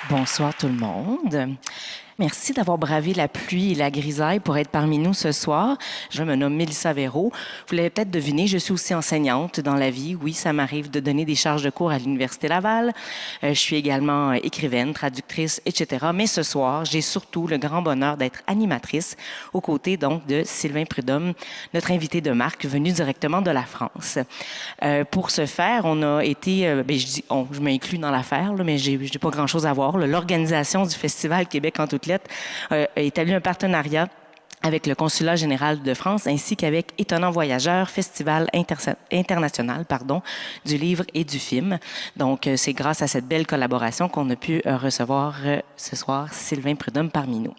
Bonsoir tout le monde. Merci d'avoir bravé la pluie et la grisaille pour être parmi nous ce soir. Je me nomme Mélissa Véraud. Vous l'avez peut-être deviné, je suis aussi enseignante dans la vie. Oui, ça m'arrive de donner des charges de cours à l'Université Laval. Je suis également écrivaine, traductrice, etc. Mais ce soir, j'ai surtout le grand bonheur d'être animatrice aux côtés donc de Sylvain Prudhomme, notre invité de marque venu directement de la France. Pour ce faire, on a été, je dis on, je m'inclus dans l'affaire, mais j'ai pas grand-chose à voir. L'organisation du Festival Québec en toutes lettres a établi un partenariat avec le Consulat général de France ainsi qu'avec Étonnant Voyageur, Festival international du livre et du film. Donc, c'est grâce à cette belle collaboration qu'on a pu recevoir ce soir Sylvain Prudhomme parmi nous.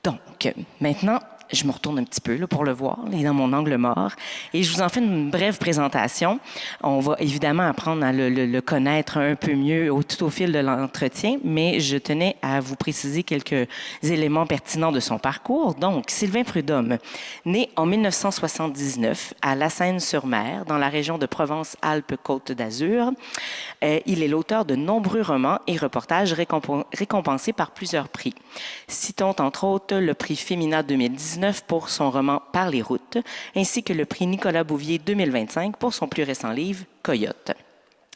Donc, maintenant, je me retourne un petit peu là, pour le voir, il est dans mon angle mort, et je vous en fais une brève présentation. On va évidemment apprendre à le connaître un peu mieux tout au fil de l'entretien, mais je tenais à vous préciser quelques éléments pertinents de son parcours. Donc, Sylvain Prudhomme, né en 1979 à La Seyne-sur-Mer, dans la région de Provence-Alpes-Côte d'Azur. Il est l'auteur de nombreux romans et reportages récompensés par plusieurs prix. Citons entre autres le prix Femina 2019 pour son roman Par les routes, ainsi que le prix Nicolas Bouvier 2025 pour son plus récent livre Coyote.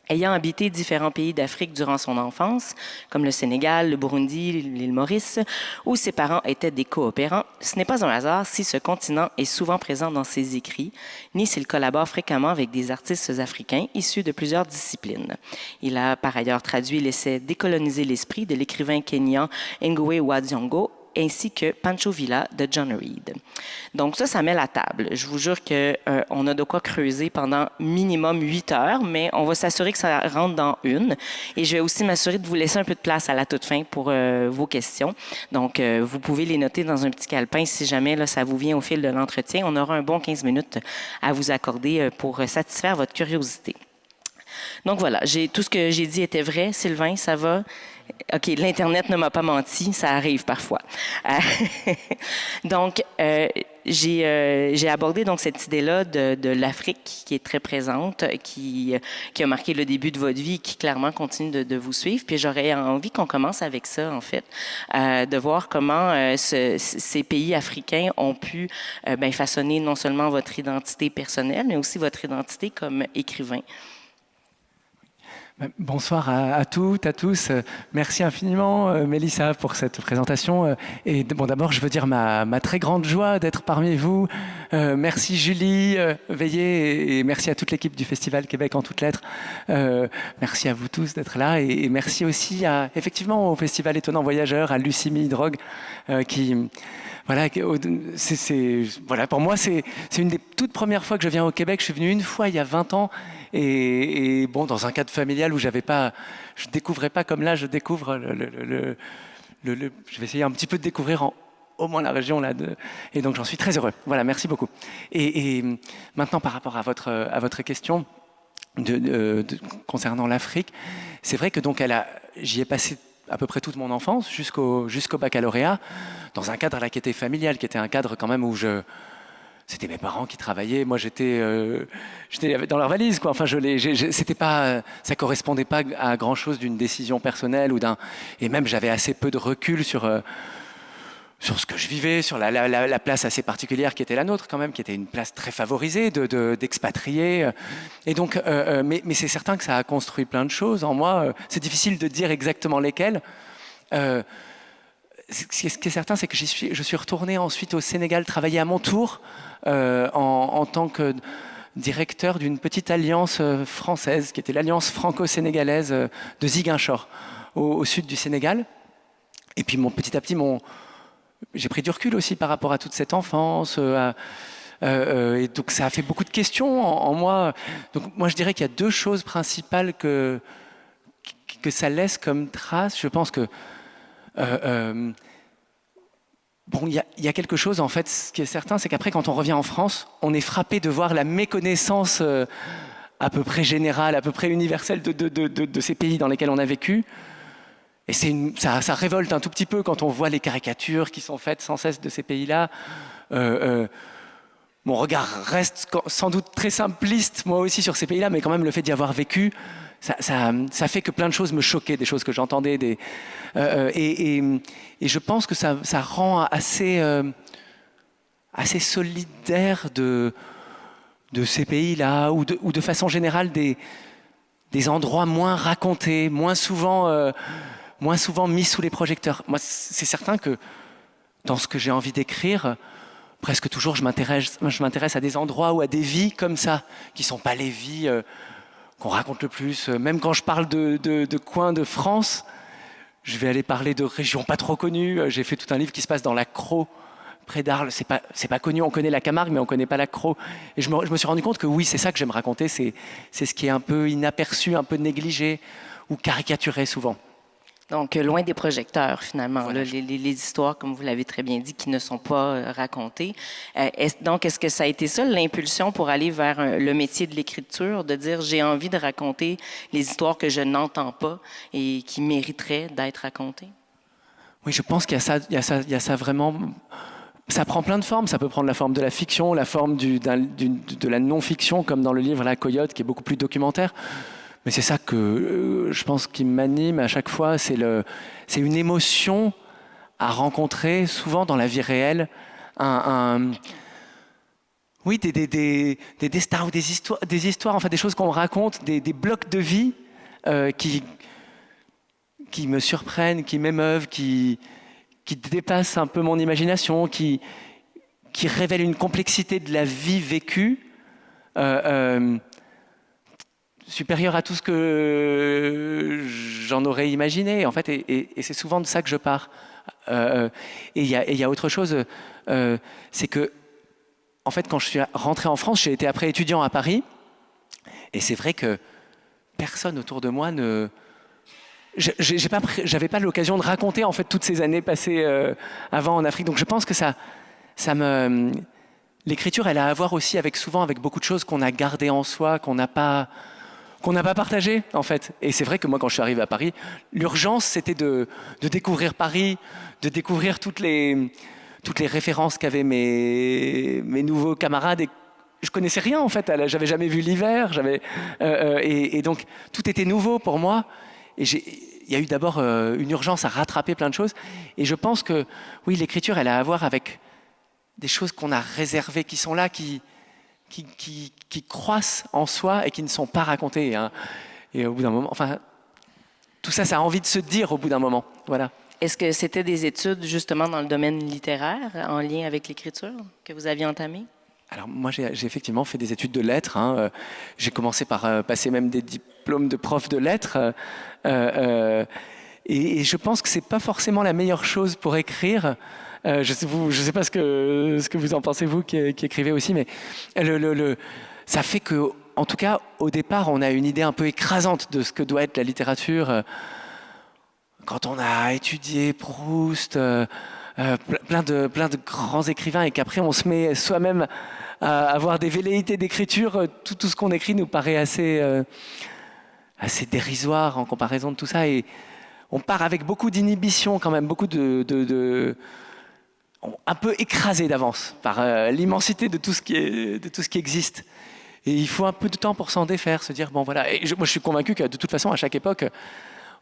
Ayant habité différents pays d'Afrique durant son enfance, comme le Sénégal, le Burundi, l'île Maurice, où ses parents étaient des coopérants, ce n'est pas un hasard si ce continent est souvent présent dans ses écrits, ni s'il collabore fréquemment avec des artistes africains issus de plusieurs disciplines. Il a par ailleurs traduit l'essai Décoloniser l'esprit de l'écrivain kényan Ngugi wa Thiong'o, ainsi que Pancho Villa de John Reed. Donc ça met la table. Je vous jure qu'on a de quoi creuser pendant minimum 8 heures, mais on va s'assurer que ça rentre dans une. Et je vais aussi m'assurer de vous laisser un peu de place à la toute fin pour vos questions. Donc, vous pouvez les noter dans un petit calepin si jamais là, ça vous vient au fil de l'entretien. On aura un bon 15 minutes à vous accorder pour satisfaire votre curiosité. Donc voilà, tout ce que j'ai dit était vrai. Sylvain, ça va? OK, l'Internet ne m'a pas menti, ça arrive parfois. Donc, j'ai abordé donc cette idée-là de l'Afrique qui est très présente, qui a marqué le début de votre vie, qui clairement continue de vous suivre. Puis j'aurais envie qu'on commence avec ça, en fait, de voir comment ces pays africains ont pu façonner non seulement votre identité personnelle, mais aussi votre identité comme écrivain. Bonsoir à toutes, à tous. Merci infiniment, Mélissa, pour cette présentation. Et bon, d'abord, je veux dire ma très grande joie d'être parmi vous. Merci Julie Veillé et merci à toute l'équipe du Festival Québec en toutes lettres. Merci à vous tous d'être là et merci aussi effectivement au Festival Étonnant Voyageur, à Lucie Drogue qui... Voilà, voilà, pour moi, c'est une des toutes premières fois que je viens au Québec. Je suis venu une fois il y a 20 ans et bon, dans un cadre familial où je découvrais pas comme là, je découvre je vais essayer un petit peu de découvrir au moins la région là, et donc j'en suis très heureux. Voilà, merci beaucoup. Et maintenant, par rapport à votre question concernant l'Afrique, c'est vrai que donc j'y ai passé à peu près toute mon enfance, jusqu'au baccalauréat, dans un cadre là qui était familial, qui était un cadre quand même où c'était mes parents qui travaillaient, moi j'étais dans leur valise, quoi. Enfin, c'était pas, ça correspondait pas à grand chose d'une décision personnelle et même j'avais assez peu de recul sur ce que je vivais, sur la place assez particulière qui était la nôtre quand même, qui était une place très favorisée d'expatriés. Et donc, mais c'est certain que ça a construit plein de choses en moi. C'est difficile de dire exactement lesquelles. Ce qui est certain, c'est que je suis retourné ensuite au Sénégal travailler à mon tour en tant que directeur d'une petite alliance française, qui était l'alliance franco-sénégalaise de Ziguinchor, au sud du Sénégal. Et puis petit à petit, j'ai pris du recul aussi par rapport à toute cette enfance. Et donc ça a fait beaucoup de questions en moi. Donc moi je dirais qu'il y a deux choses principales que ça laisse comme trace. Je pense que bon, il y a quelque chose en fait. Ce qui est certain, c'est qu'après quand on revient en France, on est frappé de voir la méconnaissance à peu près générale, à peu près universelle de ces pays dans lesquels on a vécu. Et ça révolte un tout petit peu quand on voit les caricatures qui sont faites sans cesse de ces pays-là. mon regard reste sans doute très simpliste, moi aussi, sur ces pays-là, mais quand même, le fait d'y avoir vécu, ça fait que plein de choses me choquaient, des choses que j'entendais. Et je pense que ça rend assez solidaire de ces pays-là, ou de façon générale des endroits moins racontés, moins souvent mis sous les projecteurs. Moi, c'est certain que dans ce que j'ai envie d'écrire, presque toujours, je m'intéresse à des endroits ou à des vies comme ça, qui ne sont pas les vies qu'on raconte le plus. Même quand je parle de coins de France, je vais aller parler de régions pas trop connues. J'ai fait tout un livre qui se passe dans la Crau, près d'Arles. C'est pas connu, on connaît la Camargue, mais on ne connaît pas la Crau. Et je me suis rendu compte que oui, c'est ça que j'aime raconter, c'est ce qui est un peu inaperçu, un peu négligé ou caricaturé souvent. Donc, loin des projecteurs, finalement, Voilà. là, les histoires, comme vous l'avez très bien dit, qui ne sont pas racontées. Donc, est-ce que ça a été ça, l'impulsion pour aller vers le métier de l'écriture, de dire j'ai envie de raconter les histoires que je n'entends pas et qui mériteraient d'être racontées? Oui, je pense qu'il y a ça vraiment. Ça prend plein de formes. Ça peut prendre la forme de la fiction, la forme de la non-fiction, comme dans le livre La Coyote, qui est beaucoup plus documentaire. Mais c'est ça que je pense qui m'anime à chaque fois. C'est une émotion à rencontrer, souvent dans la vie réelle. Oui, des stars ou des histoires, enfin des choses qu'on raconte, des blocs de vie qui me surprennent, qui m'émeuvent, qui dépassent un peu mon imagination, qui révèlent une complexité de la vie vécue supérieure à tout ce que j'en aurais imaginé, en fait, et c'est souvent de ça que je pars. Et il y a autre chose, c'est que, en fait, quand je suis rentré en France, j'ai été après étudiant à Paris, et c'est vrai que personne autour de moi j'avais pas l'occasion de raconter en fait toutes ces années passées avant en Afrique. Donc je pense que l'écriture, elle a à voir aussi souvent avec beaucoup de choses qu'on a gardées en soi, qu'on n'a pas partagées en fait. Et c'est vrai que moi, quand je suis arrivé à Paris, l'urgence c'était de découvrir Paris, de découvrir toutes les références qu'avaient mes nouveaux camarades. Et je connaissais rien en fait. J'avais jamais vu l'hiver. Et donc tout était nouveau pour moi. Et il y a eu d'abord une urgence à rattraper plein de choses. Et je pense que, oui, l'écriture, elle a à voir avec des choses qu'on a réservées, qui sont là, qui croissent en soi et qui ne sont pas racontées. Hein. Et au bout d'un moment, enfin, tout ça, ça a envie de se dire au bout d'un moment. Voilà. Est-ce que c'était des études justement dans le domaine littéraire, en lien avec l'écriture, que vous aviez entamées? Alors moi, j'ai effectivement fait des études de lettres. Hein. J'ai commencé par passer même des diplômes de prof de lettres. Et je pense que c'est pas forcément la meilleure chose pour écrire. Je sais pas ce que vous en pensez, vous qui écrivez aussi, mais ça fait que, en tout cas, au départ, on a une idée un peu écrasante de ce que doit être la littérature. Quand on a étudié Proust, plein de grands écrivains, et qu'après on se met soi-même à avoir des velléités d'écriture, tout ce qu'on écrit nous paraît assez dérisoire en comparaison de tout ça, et on part avec beaucoup d'inhibition quand même, beaucoup un peu écrasé d'avance par l'immensité de tout ce qui existe. Et il faut un peu de temps pour s'en défaire, se dire bon voilà. Et moi je suis convaincu que de toute façon à chaque époque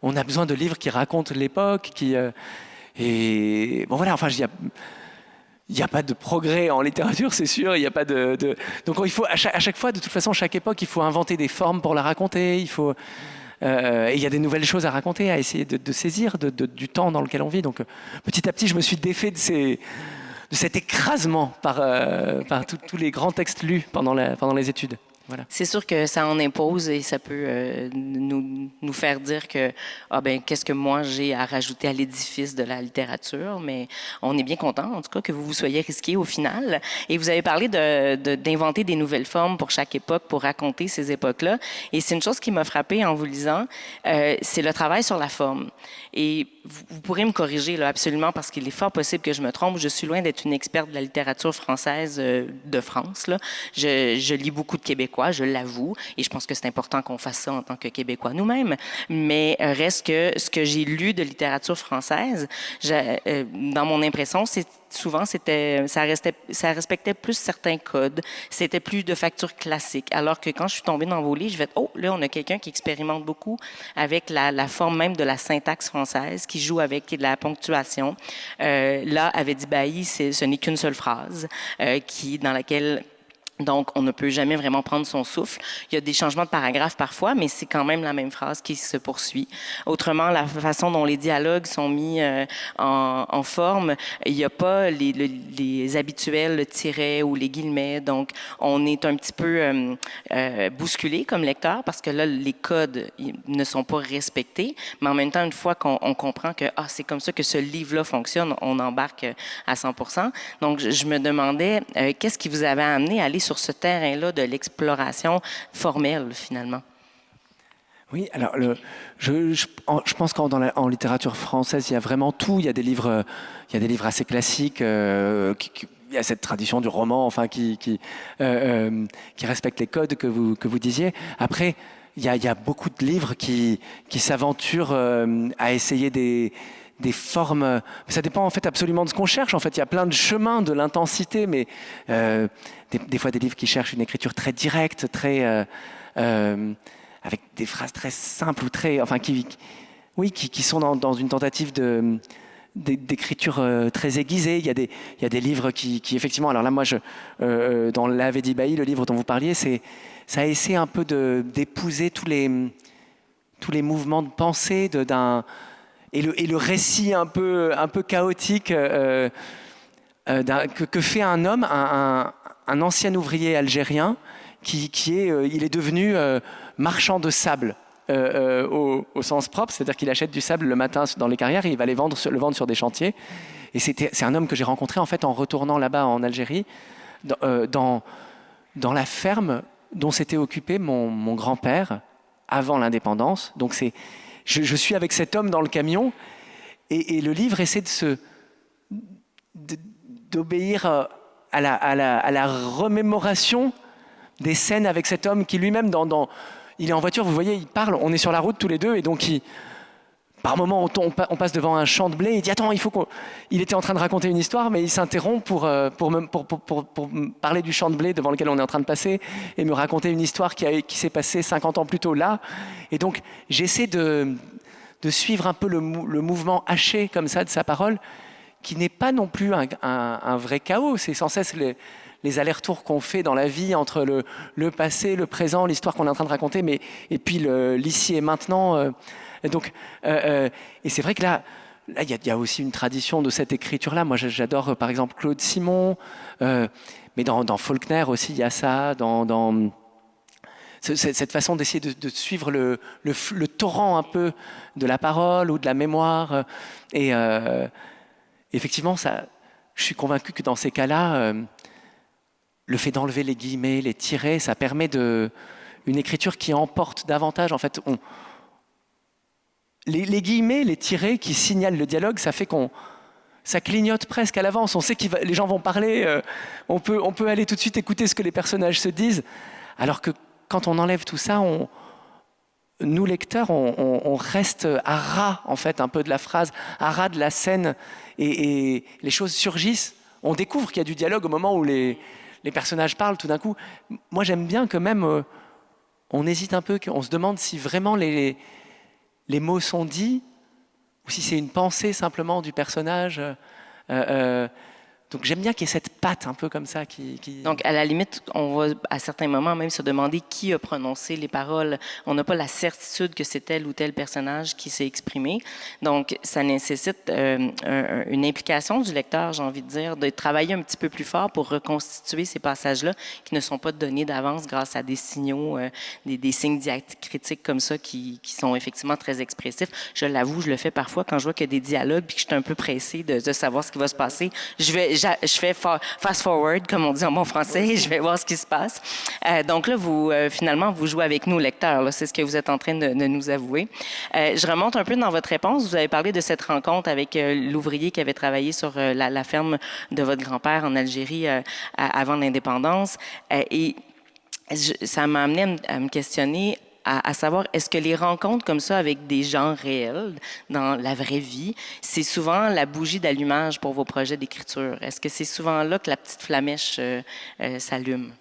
on a besoin de livres qui racontent l'époque, et bon voilà, enfin il n'y a pas de progrès en littérature, c'est sûr. Il y a pas donc il faut à chaque fois, de toute façon, chaque époque, il faut inventer des formes pour la raconter. Il faut et il y a des nouvelles choses à raconter, à essayer de saisir du temps dans lequel on vit. Donc petit à petit, je me suis défait de cet écrasement par tous les grands textes lus pendant les études. Voilà. C'est sûr que ça en impose et ça peut nous faire dire que qu'est-ce que moi j'ai à rajouter à l'édifice de la littérature, mais on est bien content en tout cas que vous vous soyez risqué au final. Et vous avez parlé d'inventer des nouvelles formes pour chaque époque pour raconter ces époques-là. Et c'est une chose qui m'a frappée en vous lisant, c'est le travail sur la forme. Et vous pourrez me corriger là, absolument, parce qu'il est fort possible que je me trompe. Je suis loin d'être une experte de la littérature française de France. Là. Je lis beaucoup de Québécois québécois, je l'avoue, et je pense que c'est important qu'on fasse ça en tant que Québécois nous-mêmes. Mais reste que ce que j'ai lu de littérature française, dans mon impression, souvent, ça respectait plus certains codes. C'était plus de facture classique. Alors que quand je suis tombée dans vos livres, je vais oh, là, on a quelqu'un qui expérimente beaucoup avec la forme même de la syntaxe française, qui joue avec la ponctuation. Là, avec Bailly, ce n'est qu'une seule phrase dans laquelle donc, on ne peut jamais vraiment prendre son souffle. Il y a des changements de paragraphes parfois, mais c'est quand même la même phrase qui se poursuit. Autrement, la façon dont les dialogues sont mis en forme, il n'y a pas les habituels tirets ou les guillemets. Donc, on est un petit peu bousculé comme lecteur parce que là, les codes ne sont pas respectés. Mais en même temps, une fois qu'on comprend que c'est comme ça que ce livre-là fonctionne, on embarque à 100%. Donc, je me demandais, qu'est-ce qui vous avait amené à aller sur ce terrain-là de l'exploration formelle, finalement? Oui, alors je pense qu'en littérature française, il y a vraiment tout. Il y a des livres assez classiques. Il y a cette tradition du roman, enfin, qui respecte les codes que vous disiez. Après, il y a beaucoup de livres qui s'aventurent à essayer des formes. Ça dépend en fait absolument de ce qu'on cherche. En fait, il y a plein de chemins de l'intensité, mais des fois des livres qui cherchent une écriture très directe, avec des phrases très simples ou qui sont dans une tentative d'écriture très aiguisée. Il y a des livres qui effectivement. Alors là, moi, dans l'Ave d'Ibaï, le livre dont vous parliez, ça essaie un peu d'épouser tous les mouvements de pensée et le récit un peu chaotique que fait un homme, un ancien ouvrier algérien il est devenu marchand de sable au sens propre, c'est-à-dire qu'il achète du sable le matin dans les carrières et il va le vendre sur des chantiers. Et c'est un homme que j'ai rencontré en fait en retournant là-bas en Algérie, dans la ferme dont s'était occupé mon grand-père avant l'indépendance. Donc je suis avec cet homme dans le camion et le livre essaie d'obéir à la remémoration des scènes avec cet homme qui lui-même, il est en voiture, vous voyez, il parle, on est sur la route tous les deux et donc par moment on passe devant un champ de blé, il dit attends, il était en train de raconter une histoire mais il s'interrompt pour me parler du champ de blé devant lequel on est en train de passer et me raconter une histoire qui s'est passée 50 ans plus tôt là. Et donc j'essaie de suivre un peu le mouvement haché comme ça de sa parole, qui n'est pas non plus un vrai chaos. C'est sans cesse les allers-retours qu'on fait dans la vie entre le passé, le présent, l'histoire qu'on est en train de raconter, et puis l'ici et maintenant. Et c'est vrai que là, il y a aussi une tradition de cette écriture-là. Moi, j'adore, par exemple, Claude Simon, mais dans Faulkner aussi, il y a ça, dans cette façon d'essayer de suivre le torrent un peu de la parole ou de la mémoire. Et effectivement, je suis convaincu que dans ces cas-là, le fait d'enlever les guillemets, les tirets, ça permet une écriture qui emporte davantage. En fait, les guillemets, les tirets qui signalent le dialogue, ça fait ça clignote presque à l'avance. On sait que les gens vont parler, on peut aller tout de suite écouter ce que les personnages se disent. Alors que quand on enlève tout ça, nous lecteurs, on reste à ras en fait un peu de la phrase, à ras de la scène, et les choses surgissent. On découvre qu'il y a du dialogue au moment où les personnages parlent tout d'un coup. Moi, j'aime bien que même on hésite un peu, qu'on se demande si vraiment les mots sont dits ou si c'est une pensée simplement du personnage. Donc j'aime bien qu'il y ait cette patte un peu comme ça qui... Donc à la limite, on va à certains moments même se demander qui a prononcé les paroles. On n'a pas la certitude que c'est tel ou tel personnage qui s'est exprimé. Donc ça nécessite une implication du lecteur, j'ai envie de dire, de travailler un petit peu plus fort pour reconstituer ces passages-là qui ne sont pas donnés d'avance grâce à des signaux, des signes diacritiques comme ça qui sont effectivement très expressifs. Je l'avoue, je le fais parfois quand je vois qu'il y a des dialogues puis que je suis un peu pressée de savoir ce qui va se passer. Je fais fast forward, comme on dit en bon français, et je vais voir ce qui se passe. Donc là, finalement, vous jouez avec nous, lecteurs. C'est ce que vous êtes en train de nous avouer. Je remonte un peu dans votre réponse. Vous avez parlé de cette rencontre avec l'ouvrier qui avait travaillé sur la ferme de votre grand-père en Algérie avant l'indépendance. Et Ça m'a amené à me questionner à savoir, est-ce que les rencontres comme ça avec des gens réels dans la vraie vie, c'est souvent la bougie d'allumage pour vos projets d'écriture? Est-ce que c'est souvent là que la petite flamèche s'allume?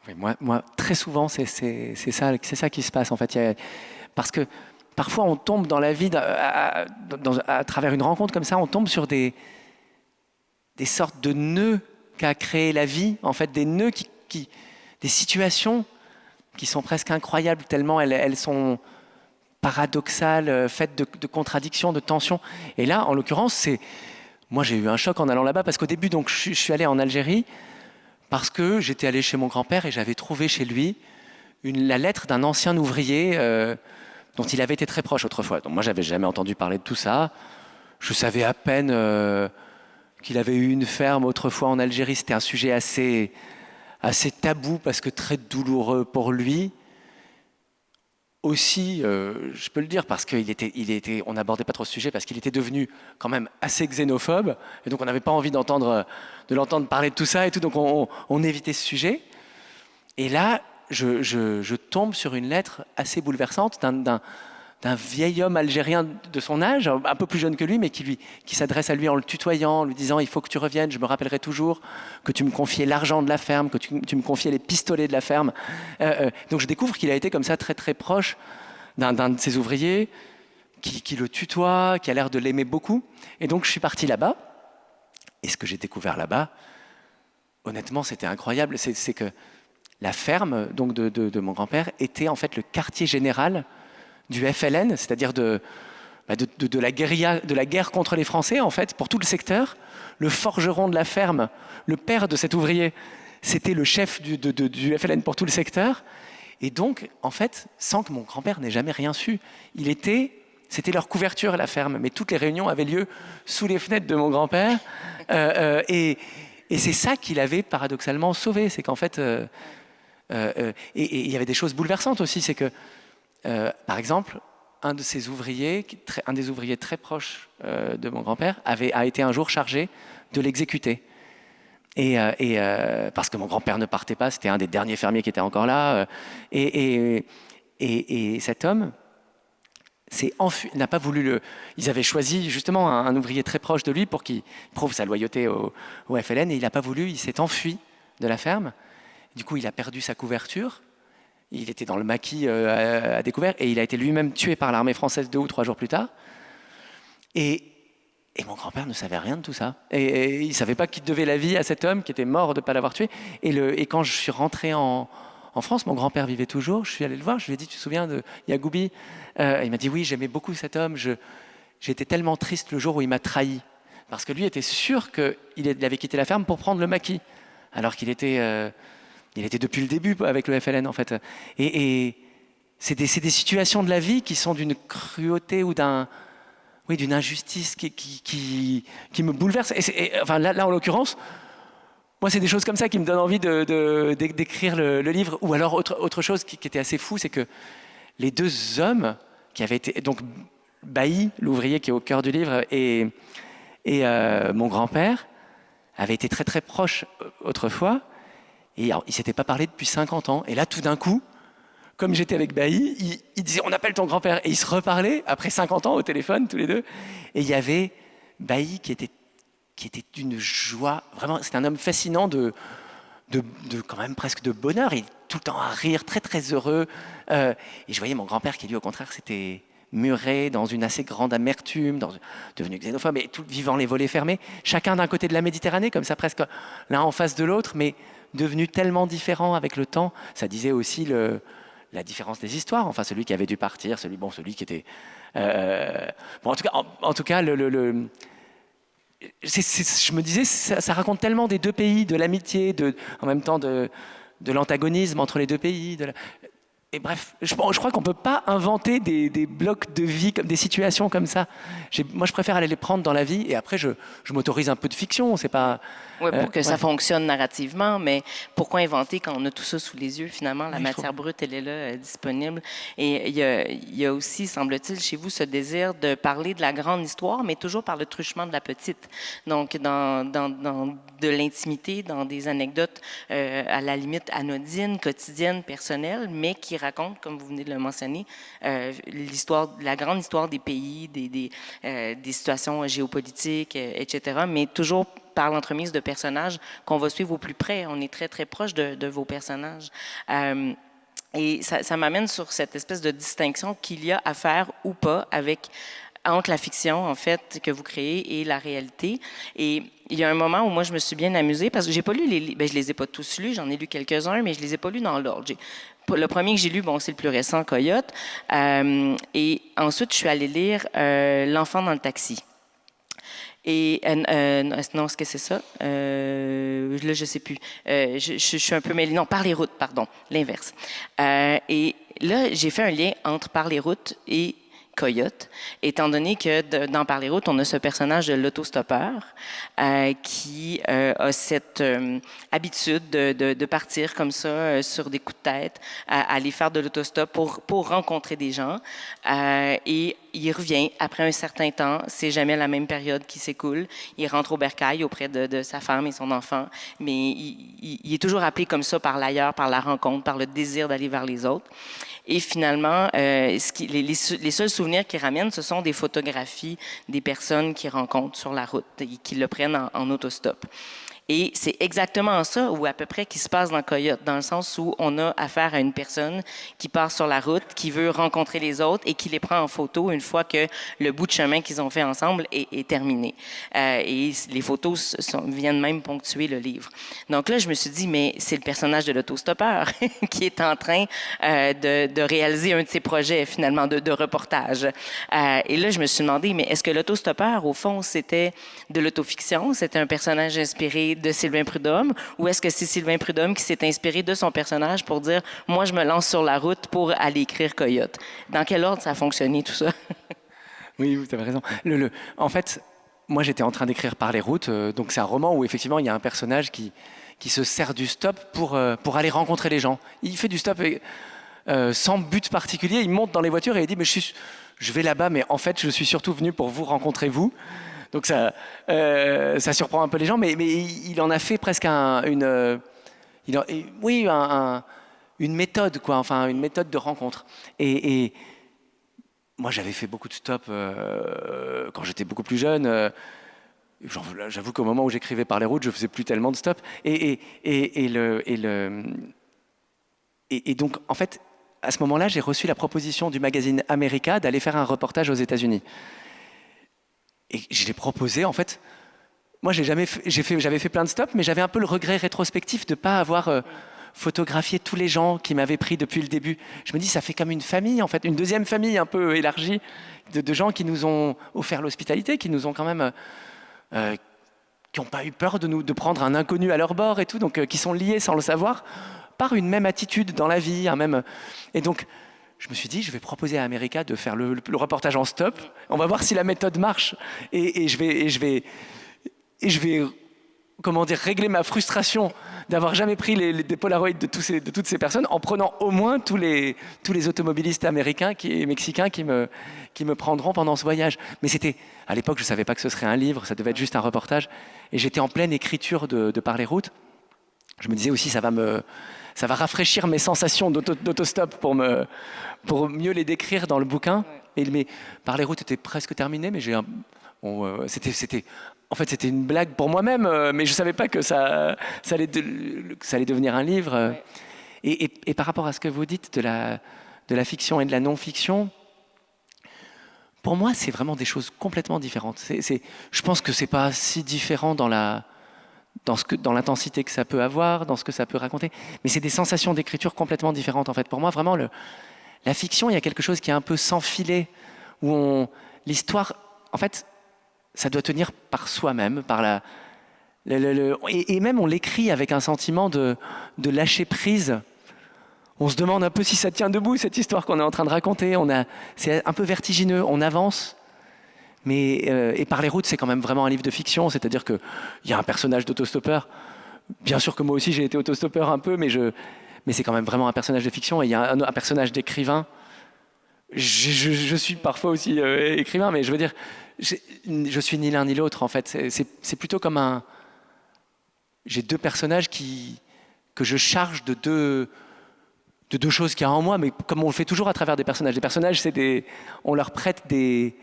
Oui, moi, très souvent, c'est ça qui se passe en fait. Parce que parfois, on tombe dans la vie, à travers une rencontre comme ça, on tombe sur des sortes de nœuds qu'a créé la vie, en fait, des nœuds des situations qui sont presque incroyables, tellement elles sont paradoxales, faites de contradictions, de tensions. Et là, en l'occurrence, moi, j'ai eu un choc en allant là-bas, parce qu'au début, donc, je suis allé en Algérie, parce que j'étais allé chez mon grand-père et j'avais trouvé chez lui la lettre d'un ancien ouvrier dont il avait été très proche autrefois. Donc moi, j'avais jamais entendu parler de tout ça. Je savais à peine qu'il avait eu une ferme autrefois en Algérie. C'était un sujet assez tabou parce que très douloureux pour lui. Aussi, je peux le dire, parce on n'abordait pas trop ce sujet, parce qu'il était devenu quand même assez xénophobe, et donc on n'avait pas envie de l'entendre parler de tout ça et tout, donc on évitait ce sujet. Et là, je tombe sur une lettre assez bouleversante d'un vieil homme algérien de son âge, un peu plus jeune que lui, mais qui s'adresse à lui en le tutoyant, en lui disant « Il faut que tu reviennes, je me rappellerai toujours que tu me confiais l'argent de la ferme, que tu me confiais les pistolets de la ferme. » Donc je découvre qu'il a été comme ça très très proche d'un de ses ouvriers, qui le tutoie, qui a l'air de l'aimer beaucoup. Et donc je suis parti là-bas, et ce que j'ai découvert là-bas, honnêtement, c'était incroyable, c'est que la ferme donc de mon grand-père était en fait le quartier général du FLN, c'est-à-dire de la guérilla, de la guerre contre les Français, en fait, pour tout le secteur. Le forgeron de la ferme, le père de cet ouvrier, c'était le chef du FLN pour tout le secteur. Et donc, en fait, sans que mon grand-père n'ait jamais rien su, c'était leur couverture, la ferme. Mais toutes les réunions avaient lieu sous les fenêtres de mon grand-père. Et c'est ça qu'il avait paradoxalement sauvé. C'est qu'en fait... et il y avait des choses bouleversantes aussi. C'est que, par exemple, un des ouvriers très proches de mon grand-père a été un jour chargé de l'exécuter. Parce que mon grand-père ne partait pas, c'était un des derniers fermiers qui était encore là. Et cet homme s'est enfui, n'a pas voulu Ils avaient choisi justement un ouvrier très proche de lui pour qu'il prouve sa loyauté au FLN, et il n'a pas voulu, il s'est enfui de la ferme. Du coup, il a perdu sa couverture. Il était dans le maquis à découvert, et il a été lui-même tué par l'armée française 2 ou 3 jours plus tard. Et mon grand-père ne savait rien de tout ça. Et il ne savait pas qu'il devait la vie à cet homme qui était mort de ne pas l'avoir tué. Et quand je suis rentré en France, mon grand-père vivait toujours. Je suis allé le voir, je lui ai dit « Tu te souviens de Yagoubi ?» Il m'a dit « Oui, j'aimais beaucoup cet homme. J'étais tellement triste le jour où il m'a trahi. » Parce que lui était sûr qu'il avait quitté la ferme pour prendre le maquis. Alors qu'il était... Il était depuis le début avec le FLN, en fait. Et c'est des situations de la vie qui sont d'une cruauté ou d'une injustice qui me bouleverse. Enfin, là, en l'occurrence, moi, c'est des choses comme ça qui me donnent envie d'écrire le livre. Ou alors, autre chose qui était assez fou, c'est que les 2 hommes qui avaient été... Donc, Bailly, l'ouvrier qui est au cœur du livre, et mon grand-père, avaient été très, très proches autrefois. Et alors, ils ne s'étaient pas parlé depuis 50 ans. Et là, tout d'un coup, comme j'étais avec Bailly, il disait « On appelle ton grand-père ». Et ils se reparlaient après 50 ans au téléphone, tous les deux. Et il y avait Bailly qui était d'une joie. Vraiment, c'est un homme fascinant de quand même presque de bonheur. Il est tout le temps à rire, très très heureux. Et je voyais mon grand-père qui, lui, au contraire, s'était muré dans une assez grande amertume, devenu xénophobe, et tout vivant les volets fermés. Chacun d'un côté de la Méditerranée, comme ça, presque l'un en face de l'autre, mais devenu tellement différent avec le temps. Ça disait aussi la différence des histoires. Enfin, celui qui avait dû partir, celui qui était... Bon, en tout cas, je me disais, ça raconte tellement des 2 pays, de l'amitié, en même temps de l'antagonisme entre les 2 pays. et bref, je crois qu'on ne peut pas inventer des blocs de vie, des situations comme ça. Moi, je préfère aller les prendre dans la vie et après, je m'autorise un peu de fiction. C'est pas. Oui, pour que ça Ouais. fonctionne narrativement, mais pourquoi inventer quand on a tout ça sous les yeux? Finalement, la Oui, matière brute, elle est là, disponible. Et il y a aussi, semble-t-il, chez vous, ce désir de parler de la grande histoire, mais toujours par le truchement de la petite. Donc, dans de l'intimité, dans des anecdotes à la limite anodines, quotidiennes, personnelles, mais qui racontent, comme vous venez de le mentionner, l'histoire, la grande histoire des pays, des situations géopolitiques, etc., mais toujours par l'entremise de personnages qu'on va suivre au plus près. On est très, très proche de vos personnages. Et ça m'amène sur cette espèce de distinction qu'il y a à faire ou pas entre la fiction, en fait, que vous créez et la réalité. Et il y a un moment où moi, je me suis bien amusée parce que j'ai pas lu les livres. Je les ai pas tous lus, j'en ai lu quelques-uns, mais je les ai pas lus dans l'ordre. Le premier que j'ai lu, bon, c'est le plus récent, Coyote. Et ensuite, je suis allée lire L'enfant dans le taxi. Et non, est-ce que c'est ça? Là, je sais plus. Je suis un peu mêlée. Non, Par les routes, pardon, l'inverse. Et là, j'ai fait un lien entre Par les routes et Coyote, étant donné que dans Par les routes, on a ce personnage de l'autostoppeur qui a cette habitude de partir comme ça sur des coups de tête, aller faire de l'autostop pour rencontrer des gens. Et il revient après un certain temps, c'est jamais la même période qui s'écoule. Il rentre au bercail auprès de sa femme et son enfant, mais il est toujours appelé comme ça par l'ailleurs, par la rencontre, par le désir d'aller vers les autres. Et finalement, les seuls souvenirs qu'il ramène, ce sont des photographies des personnes qu'il rencontre sur la route et qui le prennent en autostop. Et c'est exactement ça, ou à peu près, qui se passe dans Coyote, dans le sens où on a affaire à une personne qui part sur la route, qui veut rencontrer les autres et qui les prend en photo une fois que le bout de chemin qu'ils ont fait ensemble est terminé. Et les photos viennent même ponctuer le livre. Donc là, je me suis dit, mais c'est le personnage de l'autostoppeur qui est en train de réaliser un de ses projets, finalement, de reportage. Et là, je me suis demandé, mais est-ce que l'autostoppeur, au fond, c'était de l'autofiction? C'était un personnage inspiré de Sylvain Prudhomme, ou est-ce que c'est Sylvain Prudhomme qui s'est inspiré de son personnage pour dire « Moi, je me lance sur la route pour aller écrire Coyote ». Dans quel ordre ça a fonctionné, tout ça? Oui, vous avez raison. En fait, moi, j'étais en train d'écrire Par les routes, donc c'est un roman où effectivement, il y a un personnage qui se sert du stop pour aller rencontrer les gens. Il fait du stop sans but particulier, il monte dans les voitures et il dit « Mais je vais là-bas, mais en fait, je suis surtout venu pour vous rencontrer, vous ». Donc ça surprend un peu les gens, mais il en a fait presque une méthode, quoi, enfin une méthode de rencontre. Et moi, j'avais fait beaucoup de stops quand j'étais beaucoup plus jeune. J'avoue qu'au moment où j'écrivais Par les routes, je faisais plus tellement de stops. Et donc, en fait, à ce moment-là, j'ai reçu la proposition du magazine America d'aller faire un reportage aux États-Unis. Et je l'ai proposé, en fait. Moi, j'avais fait plein de stops, mais j'avais un peu le regret rétrospectif de ne pas avoir photographié tous les gens qui m'avaient pris depuis le début. Je me dis, ça fait comme une famille, en fait, une deuxième famille un peu élargie de gens qui nous ont offert l'hospitalité, qui nous ont quand même, qui n'ont pas eu peur de prendre un inconnu à leur bord et tout, donc qui sont liés sans le savoir par une même attitude dans la vie, et donc. Je me suis dit, je vais proposer à America de faire le reportage en stop. On va voir si la méthode marche. Et je vais, comment dire, régler ma frustration d'avoir jamais pris des Polaroids de toutes ces personnes en prenant au moins tous les automobilistes américains et mexicains qui me prendront pendant ce voyage. Mais à l'époque, je ne savais pas que ce serait un livre, ça devait être juste un reportage. Et j'étais en pleine écriture de Par les routes. Je me disais aussi, ça va rafraîchir mes sensations d'autostop pour mieux les décrire dans le bouquin. Ouais. Mais Par les routes était presque terminé, mais c'était une blague pour moi-même, mais je savais pas que ça allait devenir un livre. Ouais. Et par rapport à ce que vous dites de la fiction et de la non-fiction, pour moi, c'est vraiment des choses complètement différentes. Je pense que c'est pas si différent dans l'intensité que ça peut avoir, dans ce que ça peut raconter. Mais c'est des sensations d'écriture complètement différentes, en fait. Pour moi, vraiment, la fiction, il y a quelque chose qui est un peu sans filet, où l'histoire, en fait, ça doit tenir par soi-même, et même on l'écrit avec un sentiment de lâcher prise. on se demande un peu si ça tient debout, cette histoire qu'on est en train de raconter. C'est un peu vertigineux, on avance. Mais, et par les routes, c'est quand même vraiment un livre de fiction, c'est-à-dire qu'il y a un personnage d'autostoppeur. Bien sûr que moi aussi, j'ai été autostoppeur un peu, mais c'est quand même vraiment un personnage de fiction. Et il y a un personnage d'écrivain. Je suis parfois aussi écrivain, mais je veux dire, je suis ni l'un ni l'autre, en fait. C'est plutôt comme j'ai deux personnages que je charge de deux choses qu'il y a en moi, mais comme on le fait toujours à travers des personnages. Les personnages, on leur prête des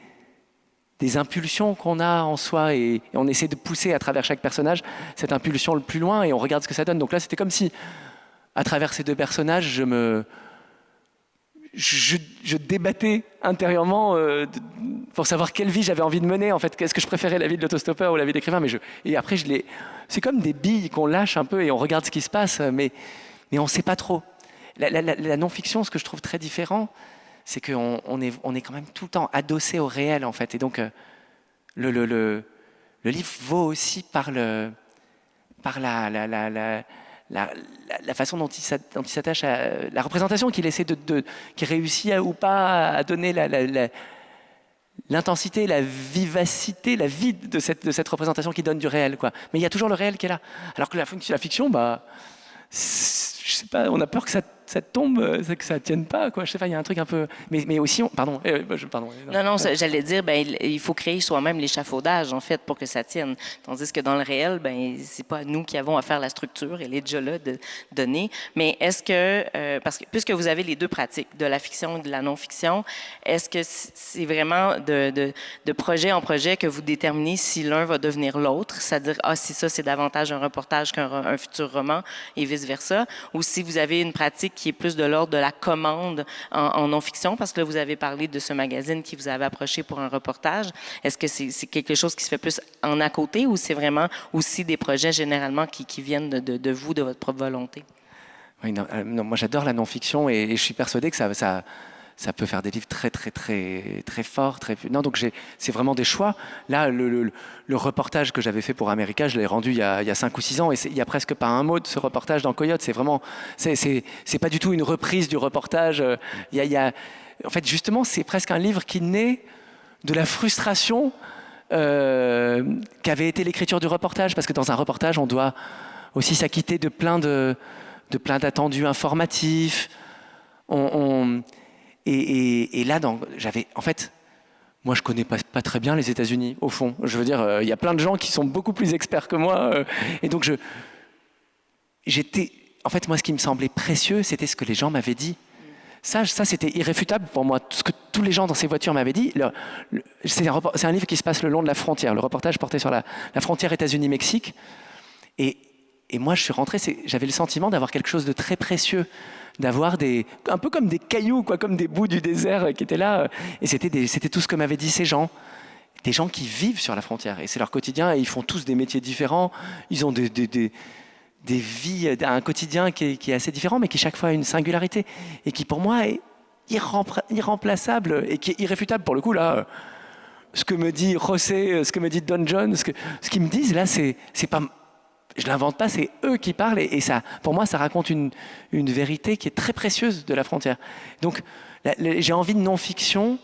impulsions qu'on a en soi et on essaie de pousser à travers chaque personnage cette impulsion le plus loin et on regarde ce que ça donne. Donc là, c'était comme si, à travers ces deux personnages, je débattais intérieurement pour savoir quelle vie j'avais envie de mener. En fait, est-ce que je préférais la vie de l'autostoppeur ou la vie d'écrivain? Et après, c'est comme des billes qu'on lâche un peu et on regarde ce qui se passe, mais on ne sait pas trop. La non-fiction, ce que je trouve très différent, c'est qu'on est quand même tout le temps adossé au réel, en fait. Et donc, le livre vaut aussi par la façon dont il s'attache à la représentation qu'il essaie qui réussit ou pas à donner l'intensité, la vivacité, la vie de cette représentation qui donne du réel, quoi. Mais il y a toujours le réel qui est là. Alors que la fiction, je sais pas, on a peur que ça tombe, que ça tienne pas, quoi. Je sais pas, il y a un truc un peu. Mais aussi, pardon. Non, j'allais dire, il faut créer soi-même l'échafaudage, en fait, pour que ça tienne. Tandis que dans le réel, c'est pas nous qui avons à faire la structure, elle est déjà là de donner. Mais est-ce que, parce que puisque vous avez les deux pratiques, de la fiction et de la non-fiction, est-ce que c'est vraiment de projet en projet que vous déterminez si l'un va devenir l'autre, c'est-à-dire, si ça, c'est davantage un reportage qu'un futur roman et vice-versa, ou si vous avez une pratique qui est plus de l'ordre de la commande en non-fiction, parce que là, vous avez parlé de ce magazine qui vous avait approché pour un reportage. Est-ce que c'est quelque chose qui se fait plus en à côté ou c'est vraiment aussi des projets généralement qui viennent de vous, de votre propre volonté? Oui, non, moi j'adore la non-fiction et je suis persuadé que ça peut faire des livres très, très, très, très forts. Non, donc c'est vraiment des choix. Là, le reportage que j'avais fait pour America, je l'ai rendu il y a 5 ou 6 ans et il n'y a presque pas un mot de ce reportage dans Coyote. C'est vraiment, c'est pas du tout une reprise du reportage. En fait, justement, c'est presque un livre qui naît de la frustration qu'avait été l'écriture du reportage. Parce que dans un reportage, on doit aussi s'acquitter de plein d'attendus informatifs. Et là, en fait, moi, je connais pas très bien les États-Unis, au fond. Je veux dire, il y a plein de gens qui sont beaucoup plus experts que moi. Et donc, en fait, moi, ce qui me semblait précieux, c'était ce que les gens m'avaient dit. Ça, c'était irréfutable pour moi. Ce que tous les gens dans ces voitures m'avaient dit. C'est un livre qui se passe le long de la frontière. Le reportage portait sur la frontière États-Unis-Mexique. Et moi, je suis rentré, j'avais le sentiment d'avoir quelque chose de très précieux, d'avoir un peu comme des cailloux, quoi, comme des bouts du désert qui étaient là. Et c'était tout ce que m'avaient dit ces gens. Des gens qui vivent sur la frontière. Et c'est leur quotidien. Et ils font tous des métiers différents. Ils ont des vies, un quotidien qui est assez différent, mais qui chaque fois a une singularité. Et qui, pour moi, est irremplaçable et qui est irréfutable. Pour le coup, là, ce que me dit José, ce que me dit Don John, ce qu'ils me disent, là, c'est pas... Je ne l'invente pas, c'est eux qui parlent et ça, pour moi, ça raconte une vérité qui est très précieuse de la frontière. Donc, j'ai envie de non-fiction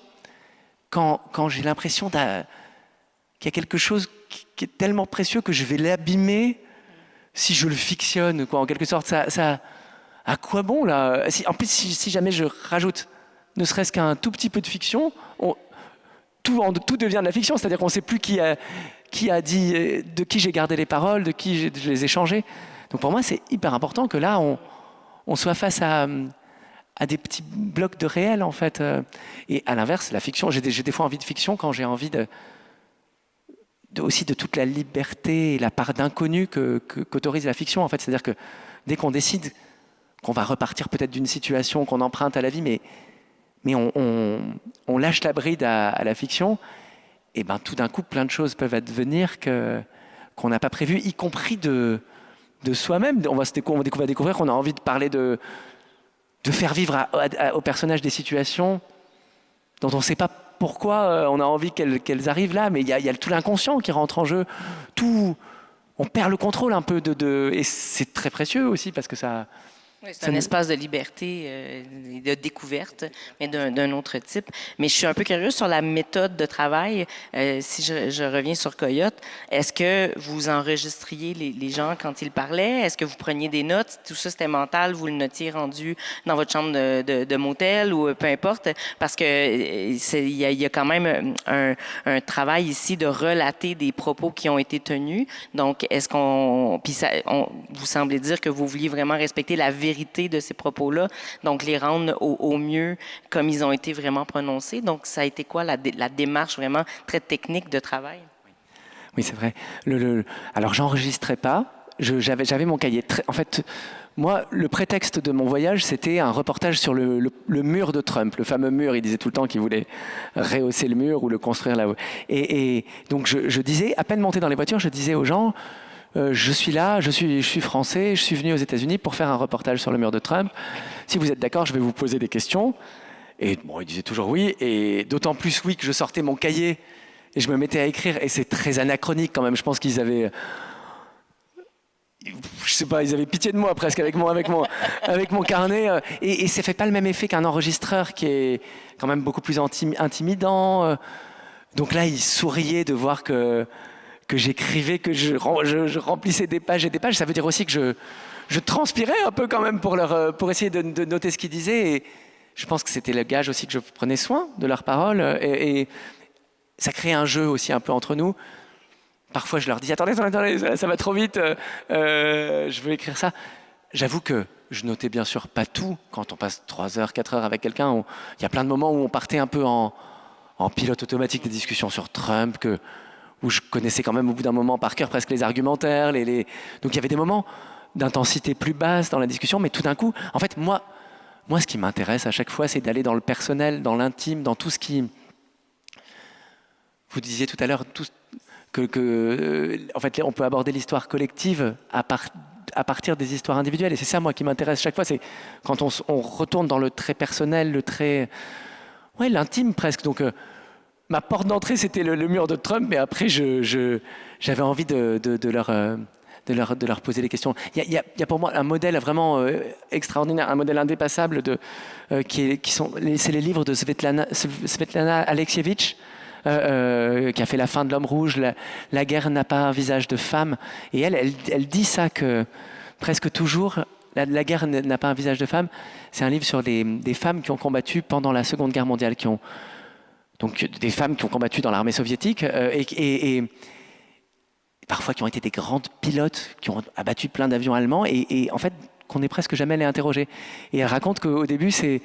quand j'ai l'impression qu'il y a quelque chose qui est tellement précieux que je vais l'abîmer si je le fictionne, quoi. En quelque sorte, ça, à quoi bon, là? En plus, si jamais je rajoute ne serait-ce qu'un tout petit peu de fiction, tout devient de la fiction, c'est-à-dire qu'on ne sait plus qui a dit, de qui j'ai gardé les paroles, de qui je les ai changées. Donc pour moi, c'est hyper important que là, on soit face à des petits blocs de réel, en fait. Et à l'inverse, la fiction, j'ai des fois envie de fiction quand j'ai envie aussi de toute la liberté et la part d'inconnu qu'autorise la fiction, en fait. C'est-à-dire que dès qu'on décide qu'on va repartir peut-être d'une situation qu'on emprunte à la vie, mais on lâche la bride à la fiction, et ben tout d'un coup, plein de choses peuvent advenir qu'on n'a pas prévues, y compris de soi-même. On va découvrir qu'on a envie de parler de faire vivre aux personnages des situations dont on ne sait pas pourquoi on a envie qu'elles arrivent là, mais il y a tout l'inconscient qui rentre en jeu. On perd le contrôle un peu et c'est très précieux aussi parce que ça... Oui, c'est un espace de liberté et de découverte, mais d'un autre type. Mais je suis un peu curieuse sur la méthode de travail. Si je reviens sur Coyote, est-ce que vous enregistriez les gens quand ils parlaient? Est-ce que vous preniez des notes? Tout ça, c'était mental. Vous le notiez rendu dans votre chambre de motel ou peu importe? Parce que il y a quand même un travail ici de relater des propos qui ont été tenus. Donc, est-ce qu'on... Puis vous semblez dire que vous vouliez vraiment respecter la vérité de ces propos-là, donc les rendre au mieux comme ils ont été vraiment prononcés. Donc, ça a été quoi la démarche vraiment très technique de travail? Oui, c'est vrai. Alors, j'enregistrais pas. J'avais mon cahier. En fait, moi, le prétexte de mon voyage, c'était un reportage sur le mur de Trump, le fameux mur. Il disait tout le temps qu'il voulait rehausser le mur ou le construire là-haut. Et donc, je disais, à peine monté dans les voitures, je disais aux gens... je suis là, je suis français, je suis venu aux États-Unis pour faire un reportage sur le mur de Trump. Si vous êtes d'accord, je vais vous poser des questions. Et bon, il disait toujours oui, et d'autant plus oui que je sortais mon cahier et je me mettais à écrire. Et c'est très anachronique quand même. Je pense qu'ils avaient, je sais pas, ils avaient pitié de moi presque avec mon carnet. Et ça fait pas le même effet qu'un enregistreur qui est quand même beaucoup plus intimidant. Donc là, ils souriaient de voir que j'écrivais, que je remplissais des pages et des pages. Ça veut dire aussi que je transpirais un peu quand même pour essayer de noter ce qu'ils disaient. Et je pense que c'était le gage aussi que je prenais soin de leurs paroles. Et ça créait un jeu aussi un peu entre nous. Parfois, je leur dis « Attendez, ça va trop vite, je veux écrire ça ». J'avoue que je notais bien sûr pas tout. Quand on passe 3 heures, 4 heures avec quelqu'un, il y a plein de moments où on partait un peu en pilote automatique des discussions sur Trump, où je connaissais quand même au bout d'un moment par cœur presque les argumentaires. Donc il y avait des moments d'intensité plus basse dans la discussion, mais tout d'un coup, en fait, moi ce qui m'intéresse à chaque fois, c'est d'aller dans le personnel, dans l'intime, dans tout ce qui... Vous disiez tout à l'heure en fait, on peut aborder l'histoire collective à partir des histoires individuelles. Et c'est ça, moi, qui m'intéresse chaque fois, c'est quand on retourne dans le très personnel, l'intime presque. Donc, ma porte d'entrée, c'était le mur de Trump, mais après, j'avais envie de leur poser des questions. Il y a pour moi un modèle vraiment extraordinaire, un modèle indépassable c'est les livres de Svetlana Alexievitch, qui a fait La fin de l'homme rouge, la guerre n'a pas un visage de femme. Et elle dit ça, que presque toujours, la guerre n'a pas un visage de femme. C'est un livre sur des femmes qui ont combattu pendant la Seconde Guerre mondiale, donc des femmes qui ont combattu dans l'armée soviétique et parfois qui ont été des grandes pilotes, qui ont abattu plein d'avions allemands et en fait qu'on n'est presque jamais allé interroger. Et elle raconte qu'au début, ces